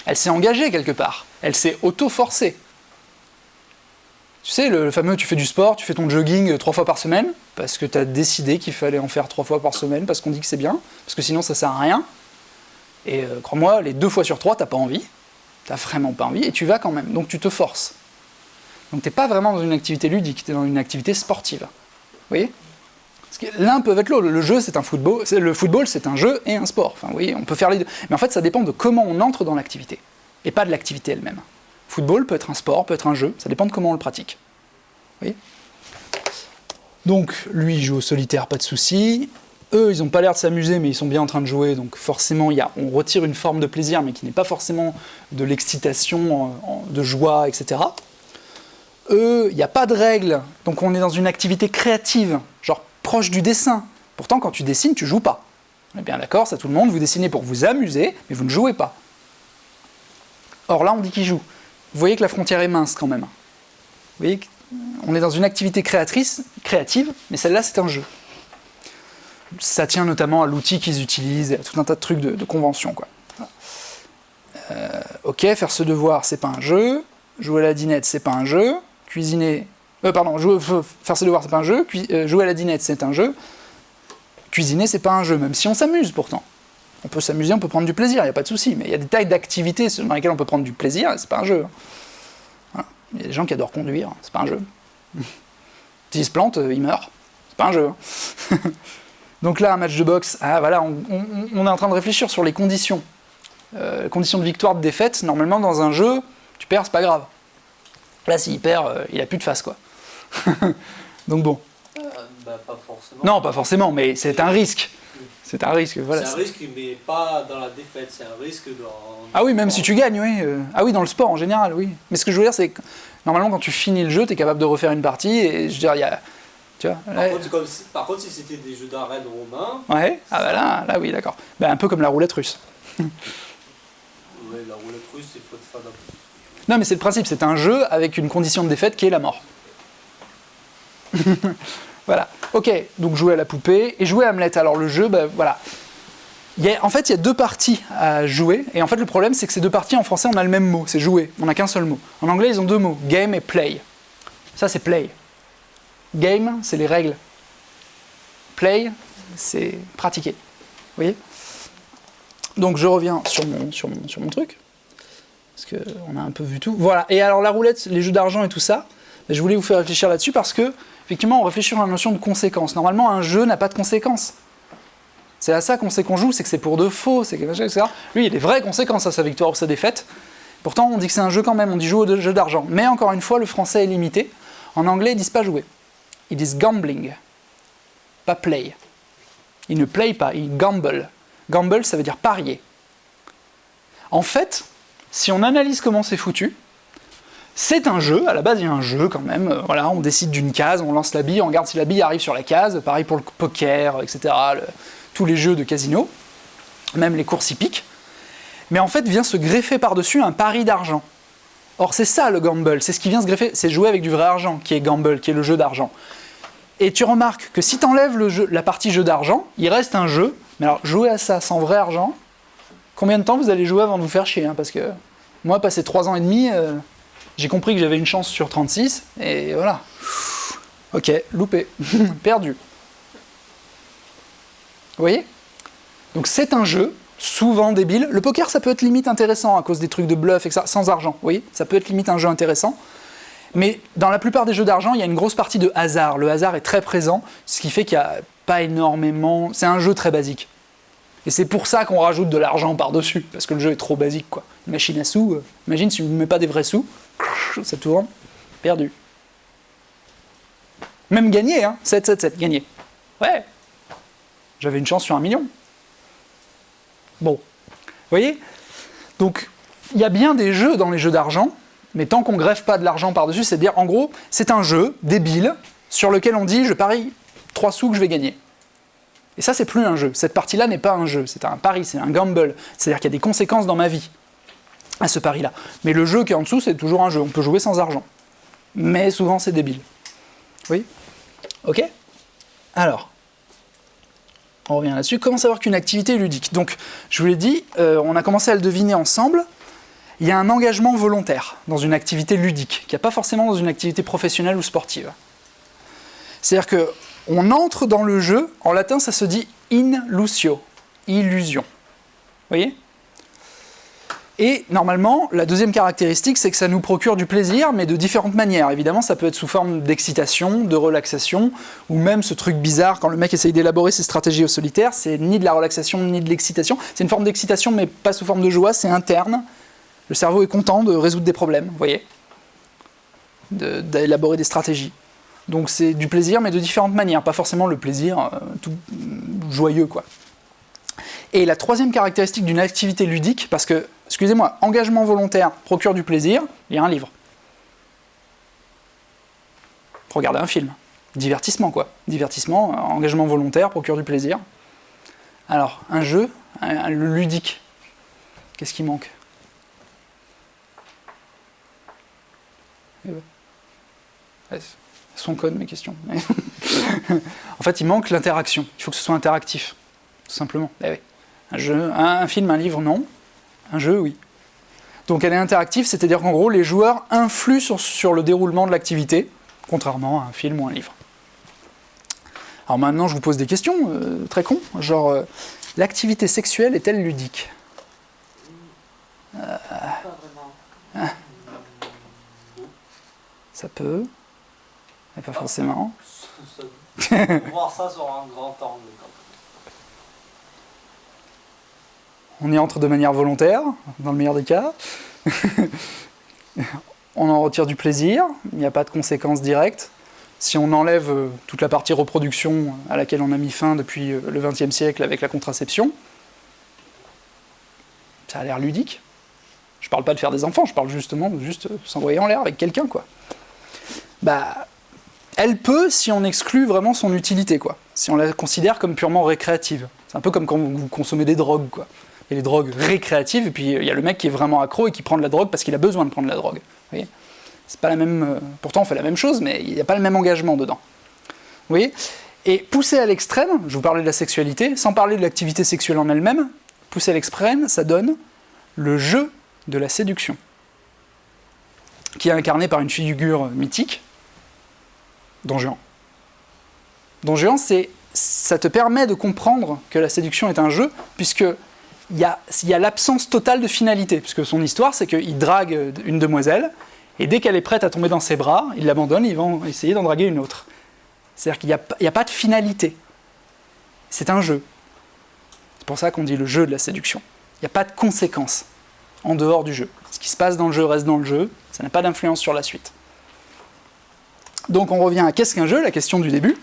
elle s'est engagée quelque part, elle s'est auto-forcée. Tu sais, le fameux tu fais du sport, tu fais ton jogging 3 fois par semaine, parce que tu as décidé qu'il fallait en faire 3 fois par semaine, parce qu'on dit que c'est bien, parce que sinon ça sert à rien. Et crois-moi, les 2 fois sur 3, t'as pas envie, t'as vraiment pas envie, et tu vas quand même, donc tu te forces. Donc t'es pas vraiment dans une activité ludique, t'es dans une activité sportive. Vous voyez? Parce que l'un peut être l'autre. Le jeu, c'est un football. Le football, c'est un jeu et un sport. Enfin, vous voyez, on peut faire les deux. Mais en fait, ça dépend de comment on entre dans l'activité, et pas de l'activité elle-même. Football peut être un sport, peut être un jeu. Ça dépend de comment on le pratique. Vous voyez? Donc, lui, il joue au solitaire, pas de souci. eux, ils n'ont pas l'air de s'amuser, mais ils sont bien en train de jouer, donc forcément, on retire une forme de plaisir, mais qui n'est pas forcément de l'excitation, de joie, etc. Eux, il n'y a pas de règles, donc on est dans une activité créative, genre proche du dessin. Pourtant, quand tu dessines, tu joues pas. On est bien d'accord, ça tout le monde, vous dessinez pour vous amuser, mais vous ne jouez pas. Or là, on dit qu'ils jouent. Vous voyez que la frontière est mince quand même. Vous voyez qu'on est dans une activité créative, mais celle-là, c'est un jeu. Ça tient notamment à l'outil qu'ils utilisent, à tout un tas de trucs de convention, quoi. Voilà. Ok, faire ce devoir, c'est pas un jeu. Jouer à la dinette, c'est pas un jeu. Cuisiner... faire ses devoirs, c'est pas un jeu. Jouer à la dinette, c'est un jeu. Cuisiner, c'est pas un jeu, même si on s'amuse pourtant. On peut s'amuser, on peut prendre du plaisir, il n'y a pas de souci. Mais il y a des tas d'activités dans lesquelles on peut prendre du plaisir, et c'est pas un jeu. Voilà. Il y a des gens qui adorent conduire, c'est pas un jeu. S'ils se plantent, ils meurent. C'est pas un jeu. Donc là, un match de boxe, voilà, on est en train de réfléchir sur les conditions. Conditions de victoire, de défaite. Normalement, dans un jeu, tu perds, c'est pas grave. Là, s'il perd, il a plus de face, quoi. Donc bon. Pas forcément. Non, pas forcément, mais c'est un risque. C'est un risque, voilà. C'est un risque, mais pas dans la défaite, c'est un risque dans... Ah oui, même si tu gagnes, oui. Ah oui, dans le sport en général, oui. Mais ce que je veux dire, c'est que normalement, quand tu finis le jeu, tu es capable de refaire une partie, et je veux dire, il y a... Tu vois, par contre, si c'était des jeux d'arène romains... Ouais, là oui, d'accord. Un peu comme la roulette russe. Ouais, la roulette russe, il faut être fan d'un peu. Non, mais c'est le principe, c'est un jeu avec une condition de défaite qui est la mort. Voilà. Ok, donc jouer à la poupée et jouer à Hamlet. Alors le jeu, voilà. En fait, il y a deux parties à jouer. Et en fait, le problème, c'est que ces deux parties, en français, on a le même mot, c'est jouer. On n'a qu'un seul mot. En anglais, ils ont deux mots, game et play. Ça, c'est play. Game, c'est les règles. Play, c'est pratiquer. Vous voyez ? Donc je reviens sur mon truc. Parce qu'on a un peu vu tout. Voilà. Et alors la roulette, les jeux d'argent et tout ça, je voulais vous faire réfléchir là-dessus parce que effectivement, on réfléchit sur la notion de conséquence. Normalement, un jeu n'a pas de conséquences. C'est à ça qu'on sait qu'on joue, c'est que c'est pour de faux, c'est quelque chose, etc. Lui, il y a des vraies conséquences à sa victoire ou sa défaite. Pourtant, on dit que c'est un jeu quand même, on dit jouer au jeu d'argent. Mais encore une fois, le français est limité. En anglais, ils disent pas jouer. Ils disent gambling, pas play. Ils ne play pas, ils gamble. Gamble, ça veut dire parier. En fait, si on analyse comment c'est foutu, c'est un jeu, à la base il y a un jeu quand même, voilà, on décide d'une case, on lance la bille, on regarde si la bille arrive sur la case, pareil pour le poker, etc., tous les jeux de casino, même les courses hippiques, mais en fait vient se greffer par-dessus un pari d'argent. Or c'est ça le gamble, c'est ce qui vient se greffer, c'est jouer avec du vrai argent qui est gamble, qui est le jeu d'argent. Et tu remarques que si tu enlèves la partie jeu d'argent, il reste un jeu, mais alors jouer à ça sans vrai argent, combien de temps vous allez jouer avant de vous faire chier, hein, parce que moi, passé 3 ans et demi, j'ai compris que j'avais une chance sur 36, et voilà. Ok, loupé, perdu. Vous voyez ? Donc c'est un jeu, souvent débile. Le poker, ça peut être limite intéressant à cause des trucs de bluff, et ça, sans argent, vous voyez ? Ça peut être limite un jeu intéressant. Mais dans la plupart des jeux d'argent, il y a une grosse partie de hasard. Le hasard est très présent, ce qui fait qu'il n'y a pas énormément... C'est un jeu très basique. Et c'est pour ça qu'on rajoute de l'argent par-dessus, parce que le jeu est trop basique, quoi. Une machine à sous, imagine si vous ne mettez pas des vrais sous, ça tourne, perdu. Même gagné, hein, 7, gagné. Ouais, j'avais une chance sur 1 million. Bon, vous voyez ? Donc, il y a bien des jeux dans les jeux d'argent, mais tant qu'on greffe pas de l'argent par-dessus, c'est-à-dire, en gros, c'est un jeu débile, sur lequel on dit, je parie 3 sous que je vais gagner. Et ça, c'est plus un jeu. Cette partie-là n'est pas un jeu, c'est un pari, c'est un gamble. C'est-à-dire qu'il y a des conséquences dans ma vie à ce pari-là. Mais le jeu qui est en dessous, c'est toujours un jeu. On peut jouer sans argent. Mais souvent, c'est débile. Oui ? Ok ? Alors, on revient là-dessus. Comment savoir qu'une activité est ludique ? Donc, je vous l'ai dit, on a commencé à le deviner ensemble. Il y a un engagement volontaire dans une activité ludique, qu'il n'y a pas forcément dans une activité professionnelle ou sportive. C'est-à-dire que on entre dans le jeu, en latin ça se dit inlusio, illusion. Vous voyez ? Et normalement, la deuxième caractéristique, c'est que ça nous procure du plaisir, mais de différentes manières. Évidemment, ça peut être sous forme d'excitation, de relaxation, ou même ce truc bizarre, quand le mec essaye d'élaborer ses stratégies au solitaire, c'est ni de la relaxation, ni de l'excitation. C'est une forme d'excitation, mais pas sous forme de joie, c'est interne. Le cerveau est content de résoudre des problèmes, vous voyez ? D'élaborer des stratégies. Donc c'est du plaisir, mais de différentes manières, pas forcément le plaisir tout joyeux, quoi. Et la troisième caractéristique d'une activité ludique, parce que, excusez-moi, engagement volontaire procure du plaisir, lire un livre. Regarder un film. Divertissement, quoi. Divertissement, engagement volontaire procure du plaisir. Alors, un jeu, le ludique, qu'est-ce qui manque ? Elles sont connes mes questions. En fait, il manque l'interaction. Il faut que ce soit interactif, tout simplement. Eh oui. Un jeu, un film, un livre, non. Un jeu, oui. Donc elle est interactive, c'est-à-dire qu'en gros, les joueurs influent sur le déroulement de l'activité, contrairement à un film ou un livre. Alors maintenant, je vous pose des questions très cons, genre l'activité sexuelle est-elle ludique ? Pas vraiment. Ça peut, mais pas forcément. On peut voir ça sur un grand angle. On y entre de manière volontaire, dans le meilleur des cas. On en retire du plaisir, il n'y a pas de conséquences directes. Si on enlève toute la partie reproduction à laquelle on a mis fin depuis le XXe siècle avec la contraception, ça a l'air ludique. Je parle pas de faire des enfants, je parle justement de juste s'envoyer en l'air avec quelqu'un, quoi. Bah, elle peut si on exclut vraiment son utilité, quoi. Si on la considère comme purement récréative. C'est un peu comme quand vous consommez des drogues, quoi. Il y a les drogues récréatives, et puis il y a le mec qui est vraiment accro et qui prend de la drogue parce qu'il a besoin de prendre de la drogue. Vous voyez ? C'est pas la même. Pourtant, on fait la même chose, mais il n'y a pas le même engagement dedans. Vous voyez ? Et poussé à l'extrême, je vous parlais de la sexualité, sans parler de l'activité sexuelle en elle-même, poussé à l'extrême, ça donne le jeu de la séduction, qui est incarné par une figure mythique, Don Juan. Don Juan, ça te permet de comprendre que la séduction est un jeu, puisque il y a l'absence totale de finalité, puisque son histoire, c'est qu'il drague une demoiselle, et dès qu'elle est prête à tomber dans ses bras, il l'abandonne, il va essayer d'en draguer une autre. C'est-à-dire qu'il n'y a pas de finalité. C'est un jeu. C'est pour ça qu'on dit le jeu de la séduction. Il n'y a pas de conséquences en dehors du jeu. Ce qui se passe dans le jeu reste dans le jeu, ça n'a pas d'influence sur la suite. Donc on revient à qu'est-ce qu'un jeu, la question du début.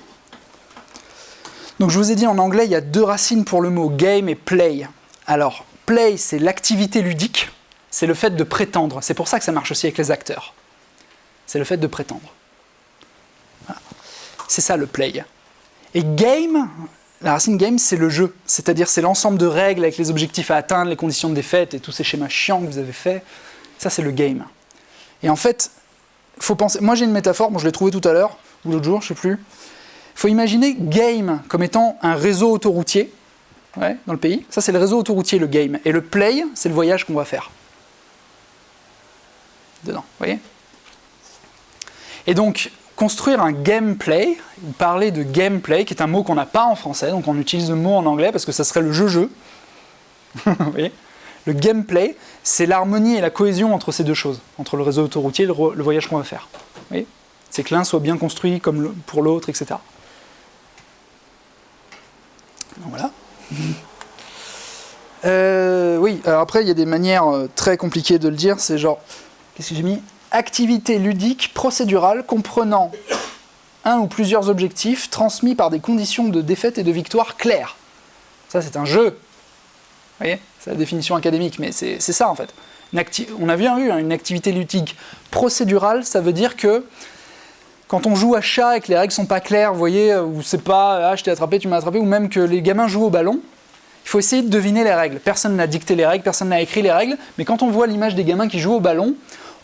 Donc je vous ai dit en anglais, il y a deux racines pour le mot game et play. Alors, play, c'est l'activité ludique, c'est le fait de prétendre. C'est pour ça que ça marche aussi avec les acteurs. C'est le fait de prétendre. Voilà. C'est ça le play. Et game, la racine game, c'est le jeu. C'est-à-dire c'est l'ensemble de règles avec les objectifs à atteindre, les conditions de défaite et tous ces schémas chiants que vous avez faits. Ça, c'est le game. Et en fait, faut penser. Moi, j'ai une métaphore, bon, je l'ai trouvée tout à l'heure, ou l'autre jour, je ne sais plus. Il faut imaginer game comme étant un réseau autoroutier. Ouais, dans le pays. Ça, c'est le réseau autoroutier, le game. Et le play, c'est le voyage qu'on va faire. Dedans, vous voyez ? Et donc, construire un gameplay, ou parler de gameplay, qui est un mot qu'on n'a pas en français, donc on utilise le mot en anglais parce que ça serait le jeu-jeu. Vous voyez ? Le gameplay, c'est l'harmonie et la cohésion entre ces deux choses, entre le réseau autoroutier et le voyage qu'on va faire. Vous voyez ? C'est que l'un soit bien construit comme pour l'autre, etc. Donc voilà. Oui, alors après il y a des manières très compliquées de le dire, c'est genre, qu'est-ce que j'ai mis ? Activité ludique procédurale comprenant un ou plusieurs objectifs transmis par des conditions de défaite et de victoire claires. Ça c'est un jeu. Vous voyez ? C'est la définition académique, mais c'est ça en fait. On a bien vu, hein, une activité ludique procédurale, ça veut dire que quand on joue à chat et que les règles sont pas claires, vous voyez, ou c'est pas « ah, je t'ai attrapé, tu m'as attrapé », ou même que les gamins jouent au ballon, il faut essayer de deviner les règles. Personne n'a dicté les règles, personne n'a écrit les règles, mais quand on voit l'image des gamins qui jouent au ballon,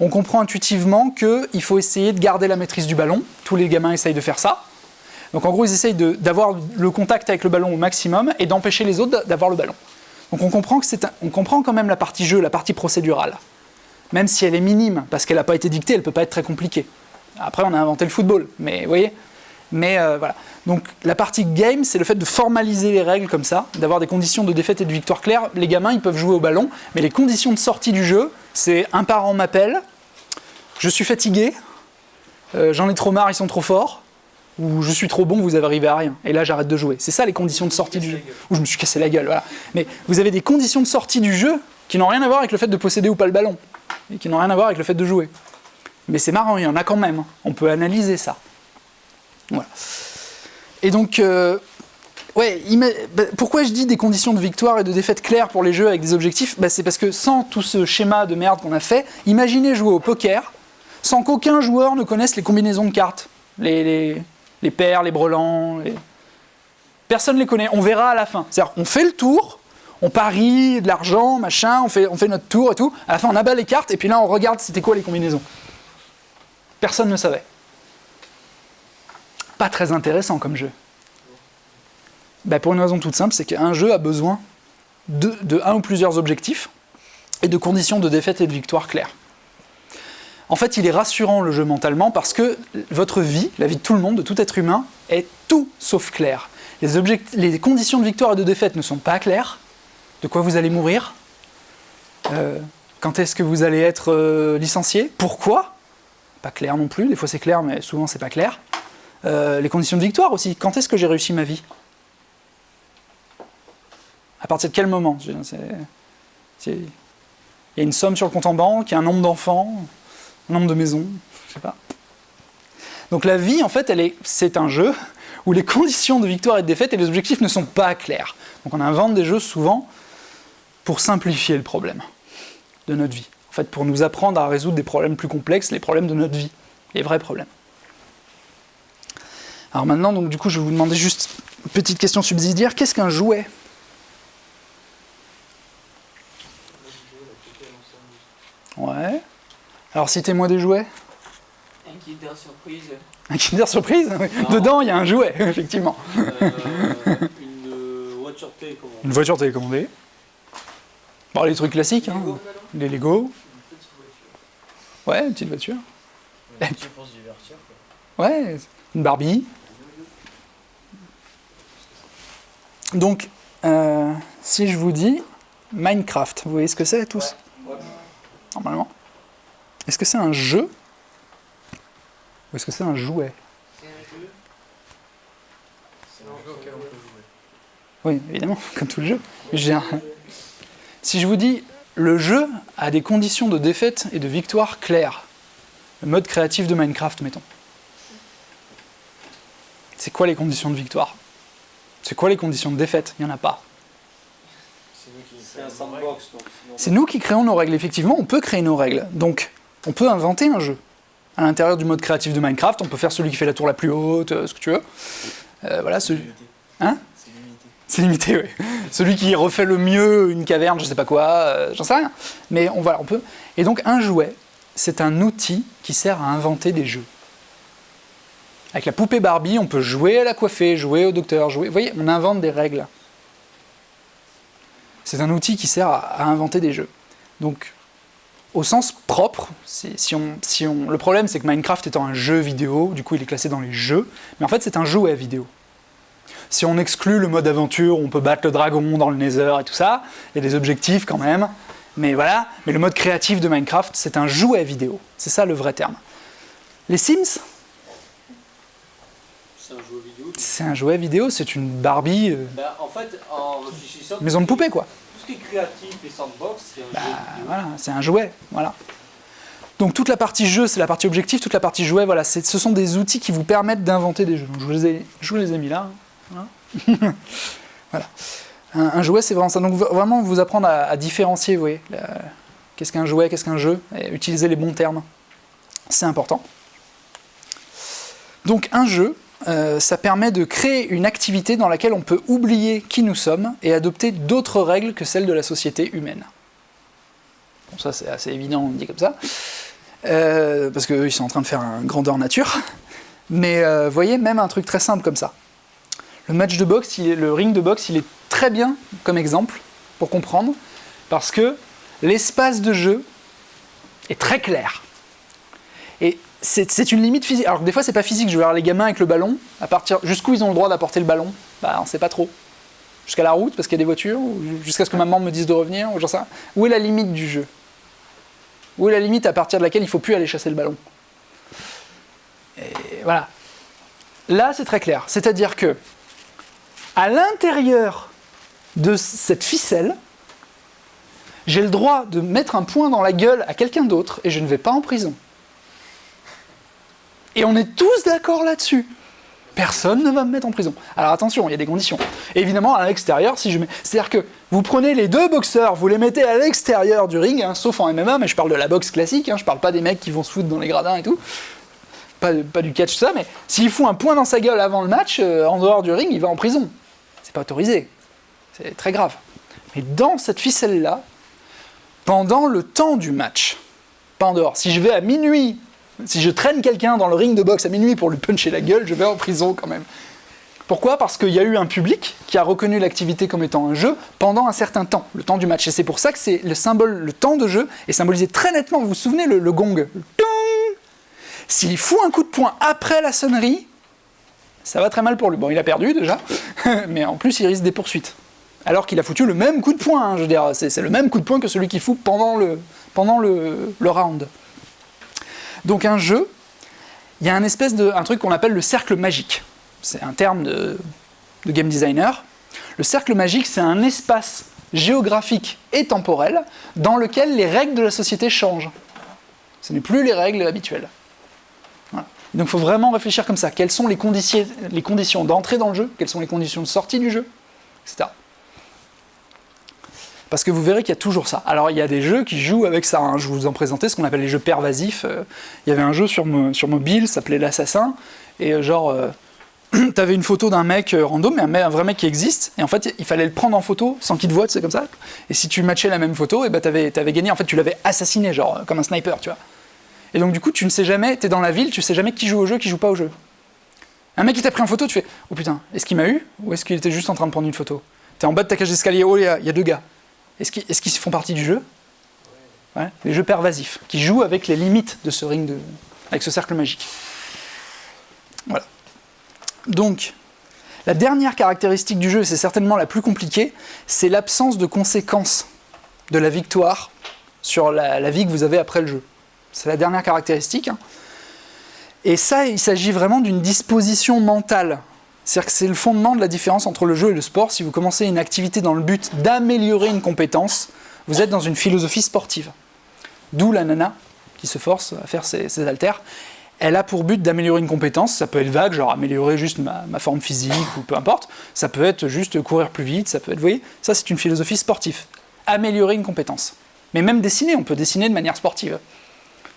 on comprend intuitivement qu'il faut essayer de garder la maîtrise du ballon. Tous les gamins essayent de faire ça. Donc en gros, ils essayent d'avoir le contact avec le ballon au maximum et d'empêcher les autres d'avoir le ballon. Donc on comprend quand même la partie jeu, la partie procédurale. Même si elle est minime, parce qu'elle n'a pas été dictée, elle ne peut pas être très compliquée. Après, on a inventé le football, mais vous voyez. Mais voilà. Donc la partie game, c'est le fait de formaliser les règles comme ça, d'avoir des conditions de défaite et de victoire claires. Les gamins, ils peuvent jouer au ballon, mais les conditions de sortie du jeu, c'est un parent m'appelle, je suis fatigué, j'en ai trop marre, ils sont trop forts, ou je suis trop bon, vous arrivez à rien. Et là, j'arrête de jouer. C'est ça les conditions de sortie du jeu. Ou je me suis cassé la gueule, voilà. Mais vous avez des conditions de sortie du jeu qui n'ont rien à voir avec le fait de posséder ou pas le ballon, et qui n'ont rien à voir avec le fait de jouer. Mais c'est marrant, il y en a quand même. On peut analyser ça. Voilà. Et donc, pourquoi je dis des conditions de victoire et de défaite claires pour les jeux avec des objectifs ? C'est parce que sans tout ce schéma de merde qu'on a fait, imaginez jouer au poker sans qu'aucun joueur ne connaisse les combinaisons de cartes, les paires, les brelans. Personne ne les connaît, on verra à la fin. C'est-à-dire qu'on fait le tour, on parie de l'argent, machin, on fait notre tour et tout. À la fin, on abat les cartes et puis là, on regarde c'était quoi les combinaisons. Personne ne savait. Pas très intéressant comme jeu. Pour une raison toute simple, c'est qu'un jeu a besoin de un ou plusieurs objectifs et de conditions de défaite et de victoire claires. En fait, il est rassurant le jeu mentalement parce que votre vie, la vie de tout le monde, de tout être humain, est tout sauf claire. Les conditions de victoire et de défaite ne sont pas claires. De quoi vous allez mourir ? Quand est-ce que vous allez être licencié ? Pourquoi ? Pas clair non plus, des fois c'est clair, mais souvent c'est pas clair. Les conditions de victoire aussi, quand est-ce que j'ai réussi ma vie ? À partir de quel moment ? Il y a une somme sur le compte en banque, il y a un nombre d'enfants, un nombre de maisons, je sais pas. Donc la vie, en fait, c'est un jeu où les conditions de victoire et de défaite et les objectifs ne sont pas clairs. Donc on invente des jeux souvent pour simplifier le problème de notre vie. En fait, pour nous apprendre à résoudre des problèmes plus complexes, les problèmes de notre vie, les vrais problèmes. Alors maintenant, donc, du coup, je vais vous demander juste une petite question subsidiaire. Qu'est-ce qu'un jouet ? Ouais. Alors citez-moi des jouets. Un Kinder Surprise. Un Kinder Surprise ? Oui. Dedans, il y a un jouet, effectivement. Une voiture télécommandée. Une voiture télécommandée. Bon, les trucs classiques, hein. Les Lego. Ouais, une petite voiture. Une voiture pour se divertir, quoi. Ouais, une Barbie. Donc, si je vous dis Minecraft, vous voyez ce que c'est tous ? Ouais. Normalement. Est-ce que c'est un jeu ? Ou est-ce que c'est un jouet ? C'est un jeu. C'est un jeu auquel on peut jouer. Oui, évidemment, comme tout le jeu. Si je vous dis, le jeu a des conditions de défaite et de victoire claires. Le mode créatif de Minecraft, mettons. C'est quoi les conditions de victoire ? C'est quoi les conditions de défaite ? Il n'y en a pas. C'est un sandbox. Donc c'est nous qui créons nos règles. Effectivement, on peut créer nos règles. Donc, on peut inventer un jeu. À l'intérieur du mode créatif de Minecraft, on peut faire celui qui fait la tour la plus haute, ce que tu veux. Voilà, celui... Hein ? C'est limité, oui. Celui qui refait le mieux une caverne, je sais pas quoi, j'en sais rien. Mais on peut. Et donc, un jouet, c'est un outil qui sert à inventer des jeux. Avec la poupée Barbie, on peut jouer à la coiffer, jouer au docteur, jouer... Vous voyez, on invente des règles. C'est un outil qui sert à inventer des jeux. Donc, au sens propre, le problème c'est que Minecraft étant un jeu vidéo, du coup il est classé dans les jeux, mais en fait c'est un jouet vidéo. Si on exclut le mode aventure, on peut battre le dragon dans le Nether et tout ça, il y a des objectifs quand même, mais voilà, mais le mode créatif de Minecraft, c'est un jouet vidéo. C'est ça le vrai terme. Les Sims ? c'est un jeu vidéo. C'est un jouet vidéo, c'est une Barbie... En fait, en réfléchissant... maison de poupée, quoi. Tout ce qui est créatif et sandbox, c'est un jeu vidéo. Voilà, c'est un jouet, voilà. Donc toute la partie jeu, c'est la partie objectif, toute la partie jouet, voilà, ce sont des outils qui vous permettent d'inventer des jeux. Donc, je vous les ai mis là. Voilà. Voilà. Un jouet, c'est vraiment ça. Donc vraiment vous apprendre à différencier, vous voyez, qu'est-ce qu'un jouet, qu'est-ce qu'un jeu, et utiliser les bons termes. C'est important. Donc un jeu, ça permet de créer une activité dans laquelle on peut oublier qui nous sommes et adopter d'autres règles que celles de la société humaine. Bon, ça c'est assez évident, on dit comme ça, parce qu'eux ils sont en train de faire un grandeur nature. Mais vous voyez, même un truc très simple comme ça. Le match de boxe, le ring de boxe, il est très bien comme exemple pour comprendre, parce que l'espace de jeu est très clair. Et c'est une limite physique. Alors que des fois, c'est pas physique. Je vais voir les gamins avec le ballon. Jusqu'où ils ont le droit d'apporter le ballon ? Bah, on sait pas trop. Jusqu'à la route, parce qu'il y a des voitures, ou jusqu'à ce que maman me dise de revenir, ou j'en sais rien. Où est la limite du jeu ? Où est la limite à partir de laquelle il faut plus aller chasser le ballon ? Et voilà. Là, c'est très clair. C'est-à-dire que, à l'intérieur de cette ficelle, j'ai le droit de mettre un poing dans la gueule à quelqu'un d'autre et je ne vais pas en prison. Et on est tous d'accord là-dessus. Personne ne va me mettre en prison. Alors attention, il y a des conditions. Et évidemment, à l'extérieur, si je mets... C'est-à-dire que vous prenez les deux boxeurs, vous les mettez à l'extérieur du ring, hein, sauf en MMA, mais je parle de la boxe classique, hein, je parle pas des mecs qui vont se foutre dans les gradins et tout. Pas du catch, tout ça, mais s'il fout un point dans sa gueule avant le match, en dehors du ring, il va en prison. C'est pas autorisé. C'est très grave. Mais dans cette ficelle-là, pendant le temps du match, pas en dehors, si je vais à minuit, si je traîne quelqu'un dans le ring de boxe à minuit pour lui puncher la gueule, je vais en prison quand même. Pourquoi ? Parce qu'il y a eu un public qui a reconnu l'activité comme étant un jeu pendant un certain temps, le temps du match. Et c'est pour ça que c'est le symbole, le temps de jeu est symbolisé très nettement. Vous vous souvenez, le gong, le tong. S'il fout un coup de poing après la sonnerie, ça va très mal pour lui. Bon, il a perdu déjà, mais en plus il risque des poursuites. Alors qu'il a foutu le même coup de poing, hein, je veux dire, c'est le même coup de poing que celui qu'il fout pendant le round. Donc un jeu, il y a un truc qu'on appelle le cercle magique. C'est un terme de game designer. Le cercle magique, c'est un espace géographique et temporel dans lequel les règles de la société changent. Ce n'est plus les règles habituelles. Voilà. Donc il faut vraiment réfléchir comme ça. Quelles sont les conditions d'entrée dans le jeu ? Quelles sont les conditions de sortie du jeu ? Etc. Parce que vous verrez qu'il y a toujours ça. Alors il y a des jeux qui jouent avec ça, hein. Je vous en présentais ce qu'on appelle les jeux pervasifs. Il y avait un jeu sur mobile, ça s'appelait l'Assassin, et t'avais une photo d'un mec random, mais un vrai mec qui existe, et en fait il fallait le prendre en photo sans qu'il te voie, c'est comme ça. Et si tu matchais la même photo, et ben t'avais gagné, en fait tu l'avais assassiné, genre comme un sniper, tu vois. Et donc du coup tu ne sais jamais, t'es dans la ville, tu sais jamais qui joue au jeu, qui joue pas au jeu. Un mec qui t'a pris en photo, tu fais « Oh putain, est-ce qu'il m'a eu, ou est-ce qu'il était juste en train de prendre une photo ?» T'es en bas de ta cage d'escalier, oh il y a deux gars. Est-ce qu'ils font partie du jeu ? Ouais, les jeux pervasifs, qui jouent avec les limites de ce ring, avec ce cercle magique. Voilà. Donc, la dernière caractéristique du jeu, et c'est certainement la plus compliquée, c'est l'absence de conséquences de la victoire sur la vie que vous avez après le jeu. C'est la dernière caractéristique. Hein. Et ça, il s'agit vraiment d'une disposition mentale. C'est-à-dire que c'est le fondement de la différence entre le jeu et le sport. Si vous commencez une activité dans le but d'améliorer une compétence, vous êtes dans une philosophie sportive. D'où la nana qui se force à faire ses haltères. Elle a pour but d'améliorer une compétence. Ça peut être vague, genre améliorer juste ma forme physique ou peu importe. Ça peut être juste courir plus vite. Ça peut être, vous voyez, ça c'est une philosophie sportive. Améliorer une compétence. Mais même dessiner, on peut dessiner de manière sportive.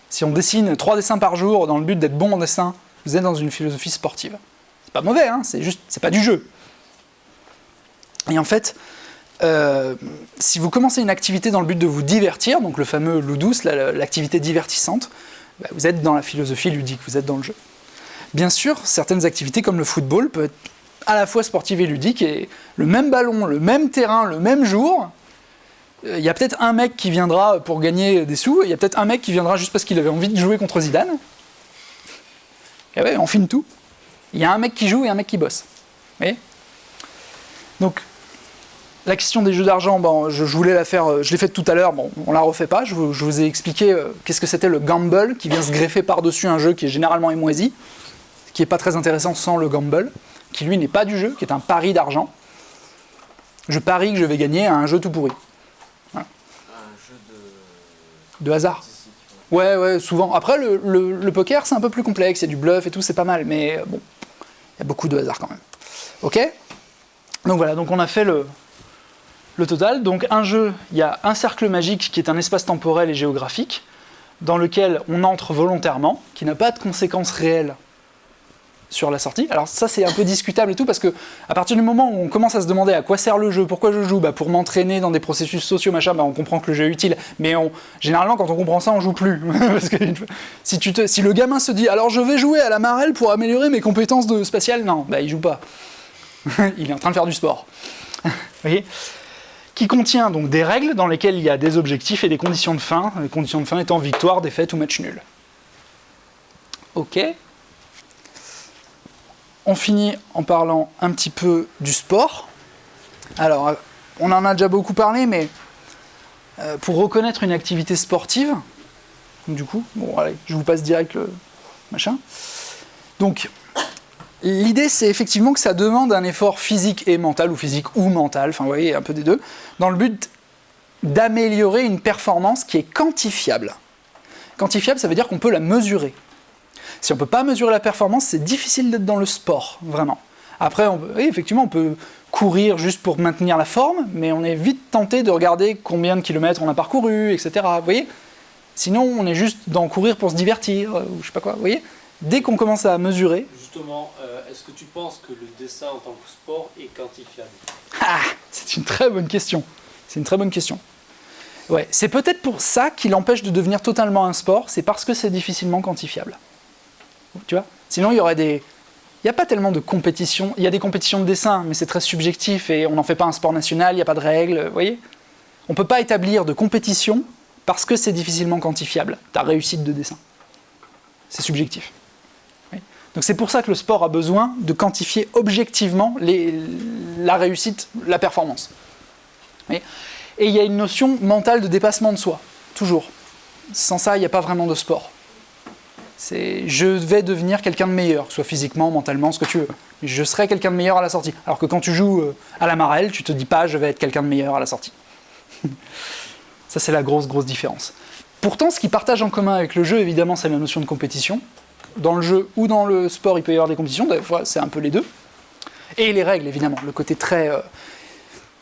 Si on dessine 3 dessins par jour dans le but d'être bon en dessin, vous êtes dans une philosophie sportive. C'est pas mauvais, hein, c'est pas du jeu. Et en fait, si vous commencez une activité dans le but de vous divertir, donc le fameux ludus, l'activité divertissante, bah, vous êtes dans la philosophie ludique, vous êtes dans le jeu. Bien sûr, certaines activités comme le football peuvent être à la fois sportives et ludiques, et le même ballon, le même terrain, le même jour, il y a peut-être un mec qui viendra pour gagner des sous, il y a peut-être un mec qui viendra juste parce qu'il avait envie de jouer contre Zidane. Et ouais, on filme tout. Il y a un mec qui joue et un mec qui bosse. Vous voyez ? Donc, la question des jeux d'argent, bon, je voulais la faire, je l'ai faite tout à l'heure, bon, on la refait pas, je vous ai expliqué qu'est-ce que c'était le gamble, qui vient se greffer par-dessus un jeu qui est généralement émoisi, qui n'est pas très intéressant sans le gamble, qui lui n'est pas du jeu, qui est un pari d'argent. Je parie que je vais gagner à un jeu tout pourri. Voilà. Un jeu de hasard. Ouais, souvent. Après, le poker, c'est un peu plus complexe, il y a du bluff et tout, c'est pas mal, mais bon, il y a beaucoup de hasard quand même. Ok ? Donc voilà, donc on a fait le total. Donc un jeu, il y a un cercle magique qui est un espace temporel et géographique, dans lequel on entre volontairement, qui n'a pas de conséquences réelles sur la sortie. Alors ça c'est un peu discutable et tout, parce que à partir du moment où on commence à se demander à quoi sert le jeu, pourquoi je joue, bah pour m'entraîner dans des processus sociaux, machin, bah on comprend que le jeu est utile, mais généralement quand on comprend ça on joue plus. Parce que si le gamin se dit alors je vais jouer à la marelle pour améliorer mes compétences spatiales, non, bah il joue pas. Il est en train de faire du sport. Vous voyez ? Qui contient donc des règles dans lesquelles il y a des objectifs et des conditions de fin, les conditions de fin étant victoire, défaite ou match nul. Ok. On finit en parlant un petit peu du sport. Alors, on en a déjà beaucoup parlé, mais pour reconnaître une activité sportive, du coup, bon, allez, je vous passe direct le machin. Donc, l'idée, c'est effectivement que ça demande un effort physique et mental, ou physique ou mental, enfin, vous voyez, un peu des deux, dans le but d'améliorer une performance qui est quantifiable. Quantifiable, ça veut dire qu'on peut la mesurer. Si on ne peut pas mesurer la performance, c'est difficile d'être dans le sport, vraiment. Après, oui, effectivement, on peut courir juste pour maintenir la forme, mais on est vite tenté de regarder combien de kilomètres on a parcouru, etc. Vous voyez ? Sinon, on est juste dans courir pour se divertir, ou je sais pas quoi. Vous voyez ? Dès qu'on commence à mesurer... Justement, est-ce que tu penses que le dessin en tant que sport est quantifiable ? Ah, c'est une très bonne question. C'est une très bonne question. Ouais, c'est peut-être pour ça qui l'empêche de devenir totalement un sport, c'est parce que c'est difficilement quantifiable. Tu vois ? Sinon, il y aurait des... Il n'y a pas tellement de compétitions. Il y a des compétitions de dessin, mais c'est très subjectif et on n'en fait pas un sport national, il n'y a pas de règles, vous voyez ? On ne peut pas établir de compétition parce que c'est difficilement quantifiable, ta réussite de dessin. C'est subjectif. Oui. Donc c'est pour ça que le sport a besoin de quantifier objectivement la réussite, la performance. Oui. Et il y a une notion mentale de dépassement de soi, toujours. Sans ça, il n'y a pas vraiment de sport. C'est je vais devenir quelqu'un de meilleur, que ce soit physiquement, mentalement, ce que tu veux. Mais je serai quelqu'un de meilleur à la sortie. Alors que quand tu joues à la marelle, tu te dis pas je vais être quelqu'un de meilleur à la sortie. Ça, c'est la grosse différence. Pourtant, ce qu'ils partagent en commun avec le jeu, évidemment, c'est la notion de compétition. Dans le jeu ou dans le sport, il peut y avoir des compétitions, des fois, c'est un peu les deux. Et les règles, évidemment, le côté très...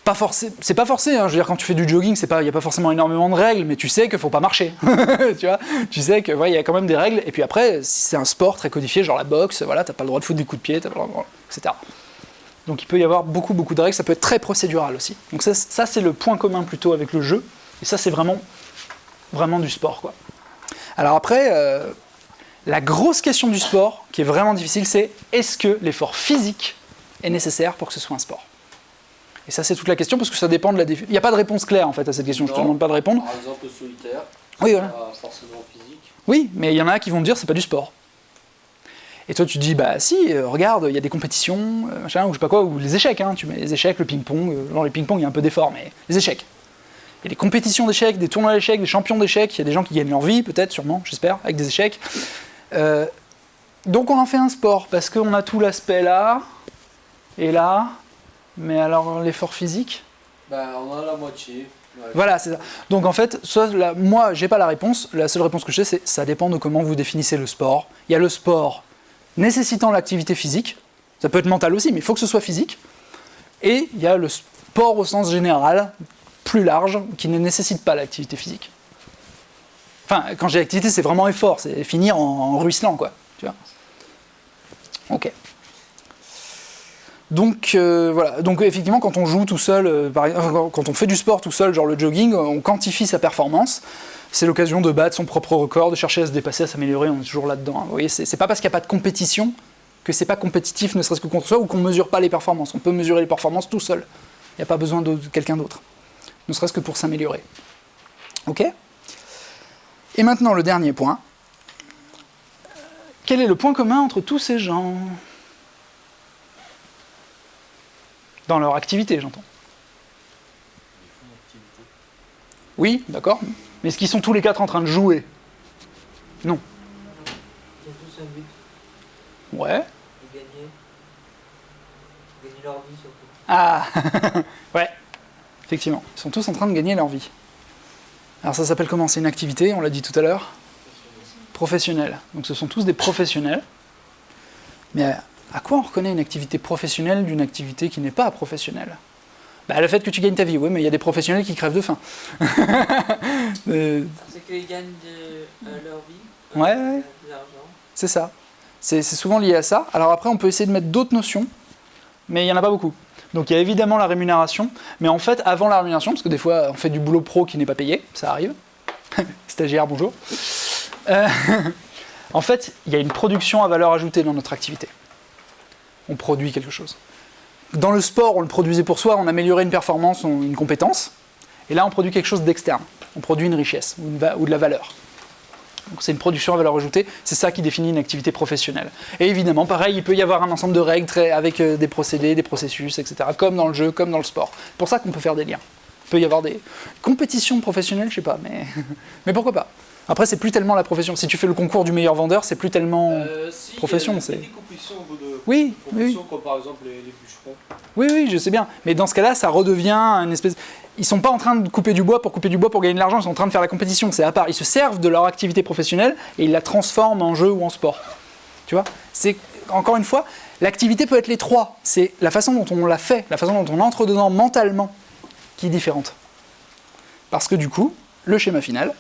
pas forcé, c'est pas forcé, hein. Je veux dire, quand tu fais du jogging, il n'y a pas forcément énormément de règles, mais tu sais qu'il ne faut pas marcher. Tu vois, tu sais qu'il y a quand même des règles, et puis après, si c'est un sport très codifié, genre la boxe, voilà, tu n'as pas le droit de foutre des coups de pied, etc. Donc il peut y avoir beaucoup de règles, ça peut être très procédural aussi. Donc ça c'est le point commun plutôt avec le jeu, et ça c'est vraiment du sport, quoi. Alors après, la grosse question du sport, qui est vraiment difficile, c'est est-ce que l'effort physique est nécessaire pour que ce soit un sport ? Et ça, c'est toute la question, parce que ça dépend de la définition. Il n'y a pas de réponse claire, en fait, à cette question. Je ne te demande pas de répondre. Par exemple, le solitaire, oui, voilà. Pas forcément physique. Oui, mais il y en a qui vont te dire c'est pas du sport. Et toi, tu te dis, bah si, regarde, il y a des compétitions, machin, ou je sais pas quoi, ou les échecs, hein, tu mets les échecs, le ping-pong. Dans les ping-pong, il y a un peu d'effort, mais les échecs. Il y a des compétitions d'échecs, des tournois d'échecs, des champions d'échecs. Il y a des gens qui gagnent leur vie, peut-être, sûrement, j'espère, avec des échecs. Donc on en fait un sport, parce qu'on a tout l'aspect là, et là. Mais alors l'effort physique ? On en a la moitié. Ouais. Voilà, c'est ça. Donc en fait, moi, j'ai pas la réponse. La seule réponse que j'ai, c'est ça dépend de comment vous définissez le sport. Il y a le sport nécessitant l'activité physique. Ça peut être mental aussi, mais il faut que ce soit physique. Et il y a le sport au sens général, plus large, qui ne nécessite pas l'activité physique. Enfin, quand j'ai activité, c'est vraiment effort. C'est finir en ruisselant, quoi. Tu vois ? Ok. Donc voilà, donc effectivement quand on joue tout seul, quand on fait du sport tout seul, genre le jogging, on quantifie sa performance, c'est l'occasion de battre son propre record, de chercher à se dépasser, à s'améliorer, on est toujours là-dedans. Hein. Vous voyez, c'est pas parce qu'il n'y a pas de compétition que c'est pas compétitif, ne serait-ce que contre soi, ou qu'on ne mesure pas les performances. On peut mesurer les performances tout seul, il n'y a pas besoin de quelqu'un d'autre, ne serait-ce que pour s'améliorer. Ok ? Et maintenant le dernier point, quel est le point commun entre tous ces gens ? Dans leur activité, j'entends. Oui, d'accord. Mais est-ce qu'ils sont tous les quatre en train de jouer ? Non. Ils ont tous un but. Ouais. De gagner. Gagner leur vie surtout. Ah ouais, effectivement. Ils sont tous en train de gagner leur vie. Alors ça s'appelle comment ? C'est une activité, on l'a dit tout à l'heure. Professionnelle. Donc ce sont tous des professionnels. Mais à quoi on reconnaît une activité professionnelle d'une activité qui n'est pas professionnelle ? Le fait que tu gagnes ta vie, oui, mais il y a des professionnels qui crèvent de faim. C'est qu'ils gagnent leur vie, ouais, de l'argent. C'est ça. C'est souvent lié à ça. Alors après, on peut essayer de mettre d'autres notions, mais il n'y en a pas beaucoup. Donc il y a évidemment la rémunération, mais en fait, avant la rémunération, parce que des fois, on fait du boulot pro qui n'est pas payé, ça arrive. Stagiaire, bonjour. En fait, il y a une production à valeur ajoutée dans notre activité. On produit quelque chose. Dans le sport, on le produisait pour soi, on améliorait une performance, une compétence. Et là, on produit quelque chose d'externe. On produit une richesse ou de la valeur. Donc c'est une production à valeur ajoutée, c'est ça qui définit une activité professionnelle. Et évidemment, pareil, il peut y avoir un ensemble de règles avec des procédés, des processus, etc., comme dans le jeu, comme dans le sport. C'est pour ça qu'on peut faire des liens. Il peut y avoir des compétitions professionnelles, je sais pas, mais pourquoi pas. Après, c'est plus tellement la profession. Si tu fais le concours du meilleur vendeur, c'est plus tellement profession. Il y a des compétitions au bout de oui. comme par exemple les bûcherons. Oui, je sais bien. Mais dans ce cas-là, ça redevient une espèce... Ils sont pas en train de couper du bois pour gagner de l'argent, ils sont en train de faire la compétition, c'est à part. Ils se servent de leur activité professionnelle et ils la transforment en jeu ou en sport. Tu vois, c'est encore une fois, l'activité peut être les trois. C'est la façon dont on l'a fait, la façon dont on entre dedans mentalement qui est différente. Parce que du coup, le schéma final,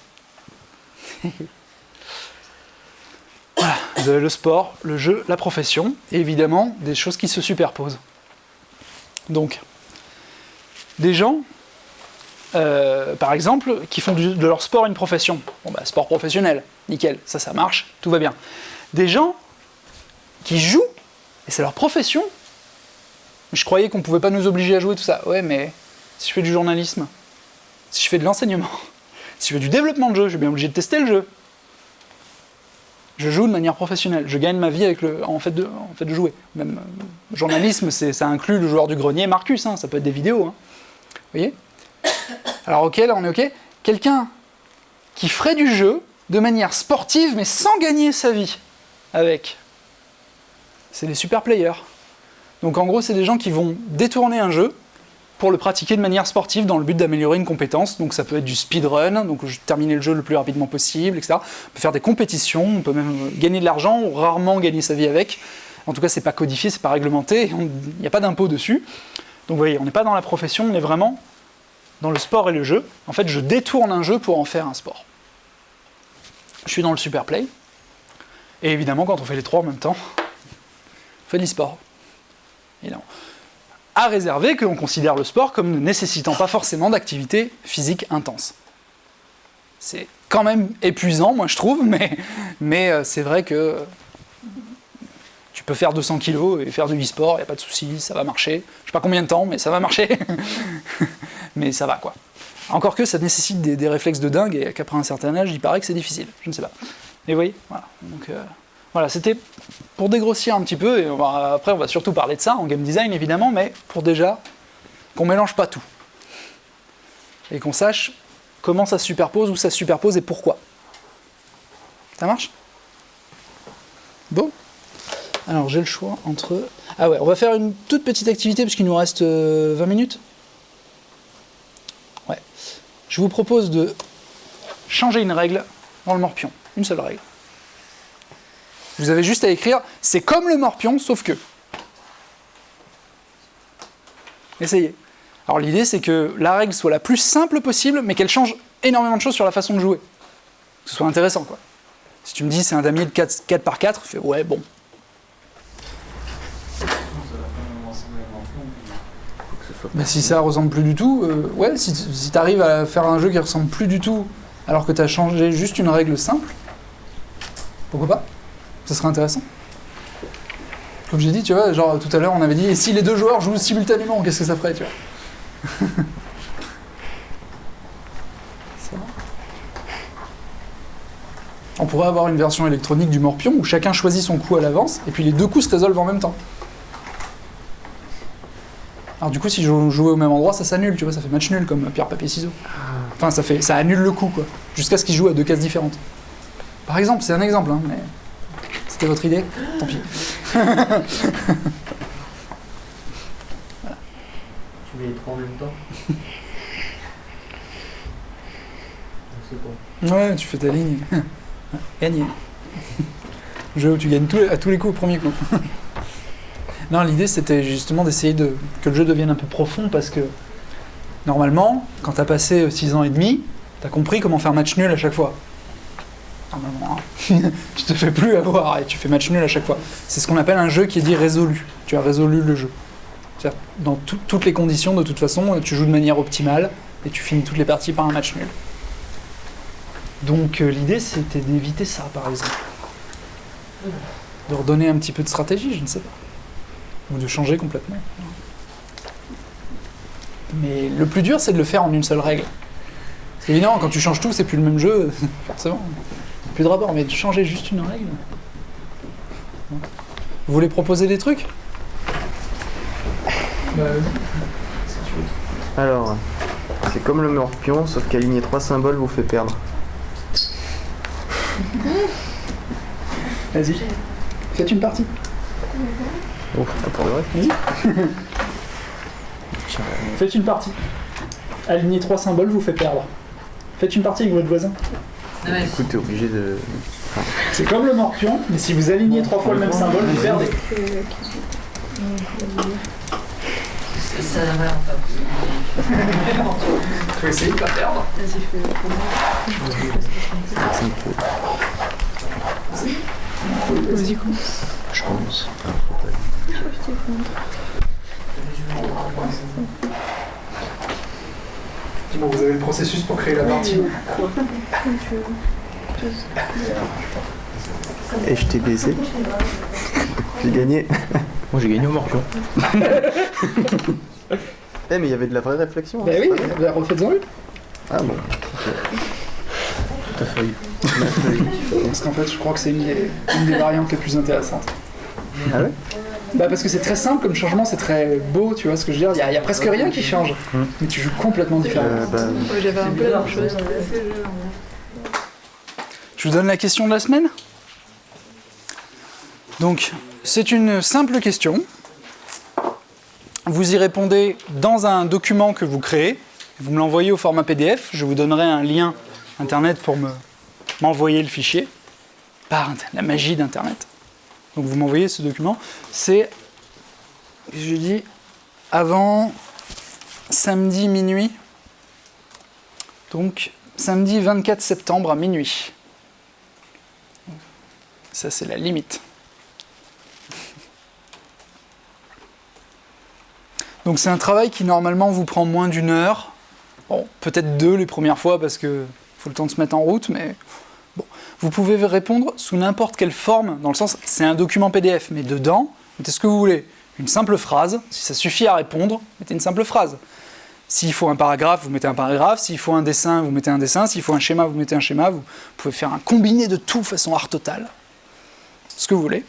voilà, vous avez le sport, le jeu, la profession, et évidemment des choses qui se superposent. Donc, des gens, par exemple, qui font de leur sport une profession. Bon bah, sport professionnel, nickel, ça marche, tout va bien. Des gens qui jouent, et c'est leur profession. Je croyais qu'on ne pouvait pas nous obliger à jouer, tout ça. Ouais, mais si je fais du journalisme, si je fais de l'enseignement, si je fais du développement de jeu, je suis bien obligé de tester le jeu. Je joue de manière professionnelle, je gagne ma vie avec en fait de jouer. Même journalisme, ça inclut le joueur du grenier, Marcus, hein, ça peut être des vidéos. Hein. Vous voyez ? Alors ok, là on est ok. Quelqu'un qui ferait du jeu de manière sportive, mais sans gagner sa vie avec. C'est les super players. Donc en gros, c'est des gens qui vont détourner un jeu pour le pratiquer de manière sportive dans le but d'améliorer une compétence. Donc ça peut être du speedrun, donc terminer le jeu le plus rapidement possible, etc. On peut faire des compétitions, on peut même gagner de l'argent ou rarement gagner sa vie avec. En tout cas, c'est pas codifié, c'est pas réglementé, il n'y a pas d'impôt dessus. Donc vous voyez, on n'est pas dans la profession, on est vraiment dans le sport et le jeu. En fait, je détourne un jeu pour en faire un sport. Je suis dans le super play. Et évidemment, quand on fait les trois en même temps, on fait de l'e-sport. Évidemment. À réserver que l'on considère le sport comme ne nécessitant pas forcément d'activité physique intense. C'est quand même épuisant, moi je trouve, mais c'est vrai que tu peux faire 200 kilos et faire de l'e-sport, il n'y a pas de souci, ça va marcher. Je ne sais pas combien de temps, mais ça va marcher. Mais ça va, quoi. Encore que ça nécessite des réflexes de dingue et qu'après un certain âge, il paraît que c'est difficile. Je ne sais pas. Mais vous voyez, voilà. Donc, voilà, c'était pour dégrossir un petit peu, et après on va surtout parler de ça en game design évidemment, mais pour déjà qu'on mélange pas tout. Et qu'on sache comment ça se superpose, où ça se superpose et pourquoi. Ça marche ? Bon. Alors j'ai le choix entre... Ah ouais, on va faire une toute petite activité parce qu'il nous reste 20 minutes. Ouais. Je vous propose de changer une règle dans le morpion. Une seule règle. Vous avez juste à écrire, c'est comme le morpion, sauf que. Essayez. Alors l'idée, c'est que la règle soit la plus simple possible, mais qu'elle change énormément de choses sur la façon de jouer. Que ce soit intéressant, quoi. Si tu me dis, c'est un damier de 4 par 4, je fais, ouais, bon. Mais si ça ressemble plus du tout, ouais, si tu arrives à faire un jeu qui ressemble plus du tout, alors que tu as changé juste une règle simple, pourquoi pas ? Ça serait intéressant. Comme j'ai dit, tu vois, genre tout à l'heure on avait dit, et si les deux joueurs jouent simultanément, qu'est-ce que ça ferait, tu vois ? Ça. On pourrait avoir une version électronique du morpion où chacun choisit son coup à l'avance, et puis les deux coups se résolvent en même temps. Alors du coup, si je jouais au même endroit, ça s'annule, tu vois, ça fait match nul comme pierre, papier, ciseaux. Enfin, ça annule le coup, quoi, jusqu'à ce qu'ils jouent à deux cases différentes. Par exemple, c'est un exemple, hein, mais... C'était votre idée ? Tant pis. Voilà. Tu mets les trois en même temps. C'est bon. Ouais, tu fais ta ligne. Gagné. Jeu où tu gagnes à tous les coups au premier coup. Non, l'idée c'était justement d'essayer que le jeu devienne un peu profond parce que normalement, quand t'as passé 6 ans et demi, t'as compris comment faire match nul à chaque fois. Normalement, hein. Tu te fais plus avoir et tu fais match nul à chaque fois. C'est ce qu'on appelle un jeu qui est dit résolu. Tu as résolu le jeu. C'est-à-dire, dans toutes les conditions, de toute façon, tu joues de manière optimale et tu finis toutes les parties par un match nul. Donc l'idée c'était d'éviter ça par exemple. De redonner un petit peu de stratégie, je ne sais pas. Ou de changer complètement. Mais le plus dur c'est de le faire en une seule règle. Parce qu'évidemment quand tu changes tout c'est plus le même jeu, forcément. Plus de rapport, mais de changer juste une règle. Vous voulez proposer des trucs ? Alors, c'est comme le morpion, sauf qu'aligner 3 symboles vous fait perdre. Vas-y, faites une partie. Oh, pas pour le reste. Vas-y. Faites une partie. Aligner 3 symboles vous fait perdre. Faites une partie avec votre voisin. Ouais. Du coup, t'es obligé de. C'est comme le morpion, mais si vous alignez 3 fois le même symbole, vous perdez. Ça va pas. Faut essayer de pas perdre. Vas-y, commence. Je commence. Bon, vous avez le processus pour créer la partie. Et je t'ai baisé. J'ai gagné. Moi j'ai gagné au morpion. Eh, mais il y avait de la vraie réflexion. Bah oui, refaites-en une. Ah bon. Ta feuille. Parce qu'en fait, je crois que c'est une des variantes les plus intéressantes. Ah ouais? Bah parce que c'est très simple comme changement, c'est très beau, tu vois ce que je veux dire. Il y a presque rien qui change, mais tu joues complètement différent. J'avais un peu la même chose. Je vous donne la question de la semaine. Donc, c'est une simple question. Vous y répondez dans un document que vous créez. Vous me l'envoyez au format PDF. Je vous donnerai un lien internet pour m'envoyer le fichier. Par la magie d'internet. Donc vous m'envoyez ce document. C'est, je dis, avant samedi minuit. Donc samedi 24 septembre à minuit. Ça, c'est la limite. Donc c'est un travail qui normalement vous prend moins d'1 heure. Bon, peut-être 2 les premières fois parce que faut le temps de se mettre en route, mais bon. Vous pouvez répondre sous n'importe quelle forme, dans le sens, c'est un document PDF, mais dedans, mettez ce que vous voulez. Une simple phrase, si ça suffit à répondre, mettez une simple phrase. S'il faut un paragraphe, vous mettez un paragraphe. S'il faut un dessin, vous mettez un dessin. S'il faut un schéma, vous mettez un schéma. Vous pouvez faire un combiné de tout façon art totale. Ce que vous voulez.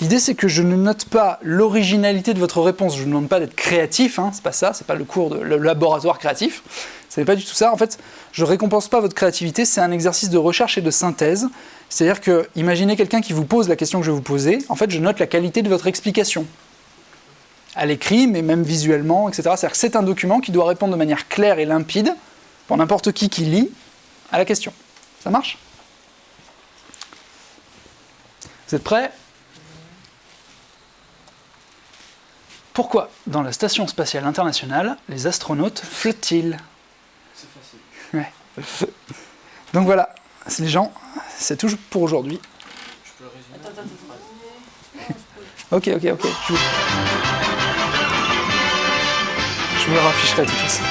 L'idée, c'est que je ne note pas l'originalité de votre réponse. Je ne vous demande pas d'être créatif, hein, c'est pas ça, c'est pas le cours de le laboratoire créatif. Ce n'est pas du tout ça. En fait, je ne récompense pas votre créativité, c'est un exercice de recherche et de synthèse. C'est-à-dire que, imaginez quelqu'un qui vous pose la question que je vais vous poser, en fait, je note la qualité de votre explication. À l'écrit, mais même visuellement, etc. C'est-à-dire que c'est un document qui doit répondre de manière claire et limpide, pour n'importe qui lit, à la question. Ça marche ? Vous êtes prêts ? Pourquoi, dans la Station Spatiale Internationale, les astronautes flottent-ils ? C'est facile. Ouais. Donc voilà, les gens, c'est tout pour aujourd'hui. Je peux le résumer. Ok. Je vous le rafficherai tout ça.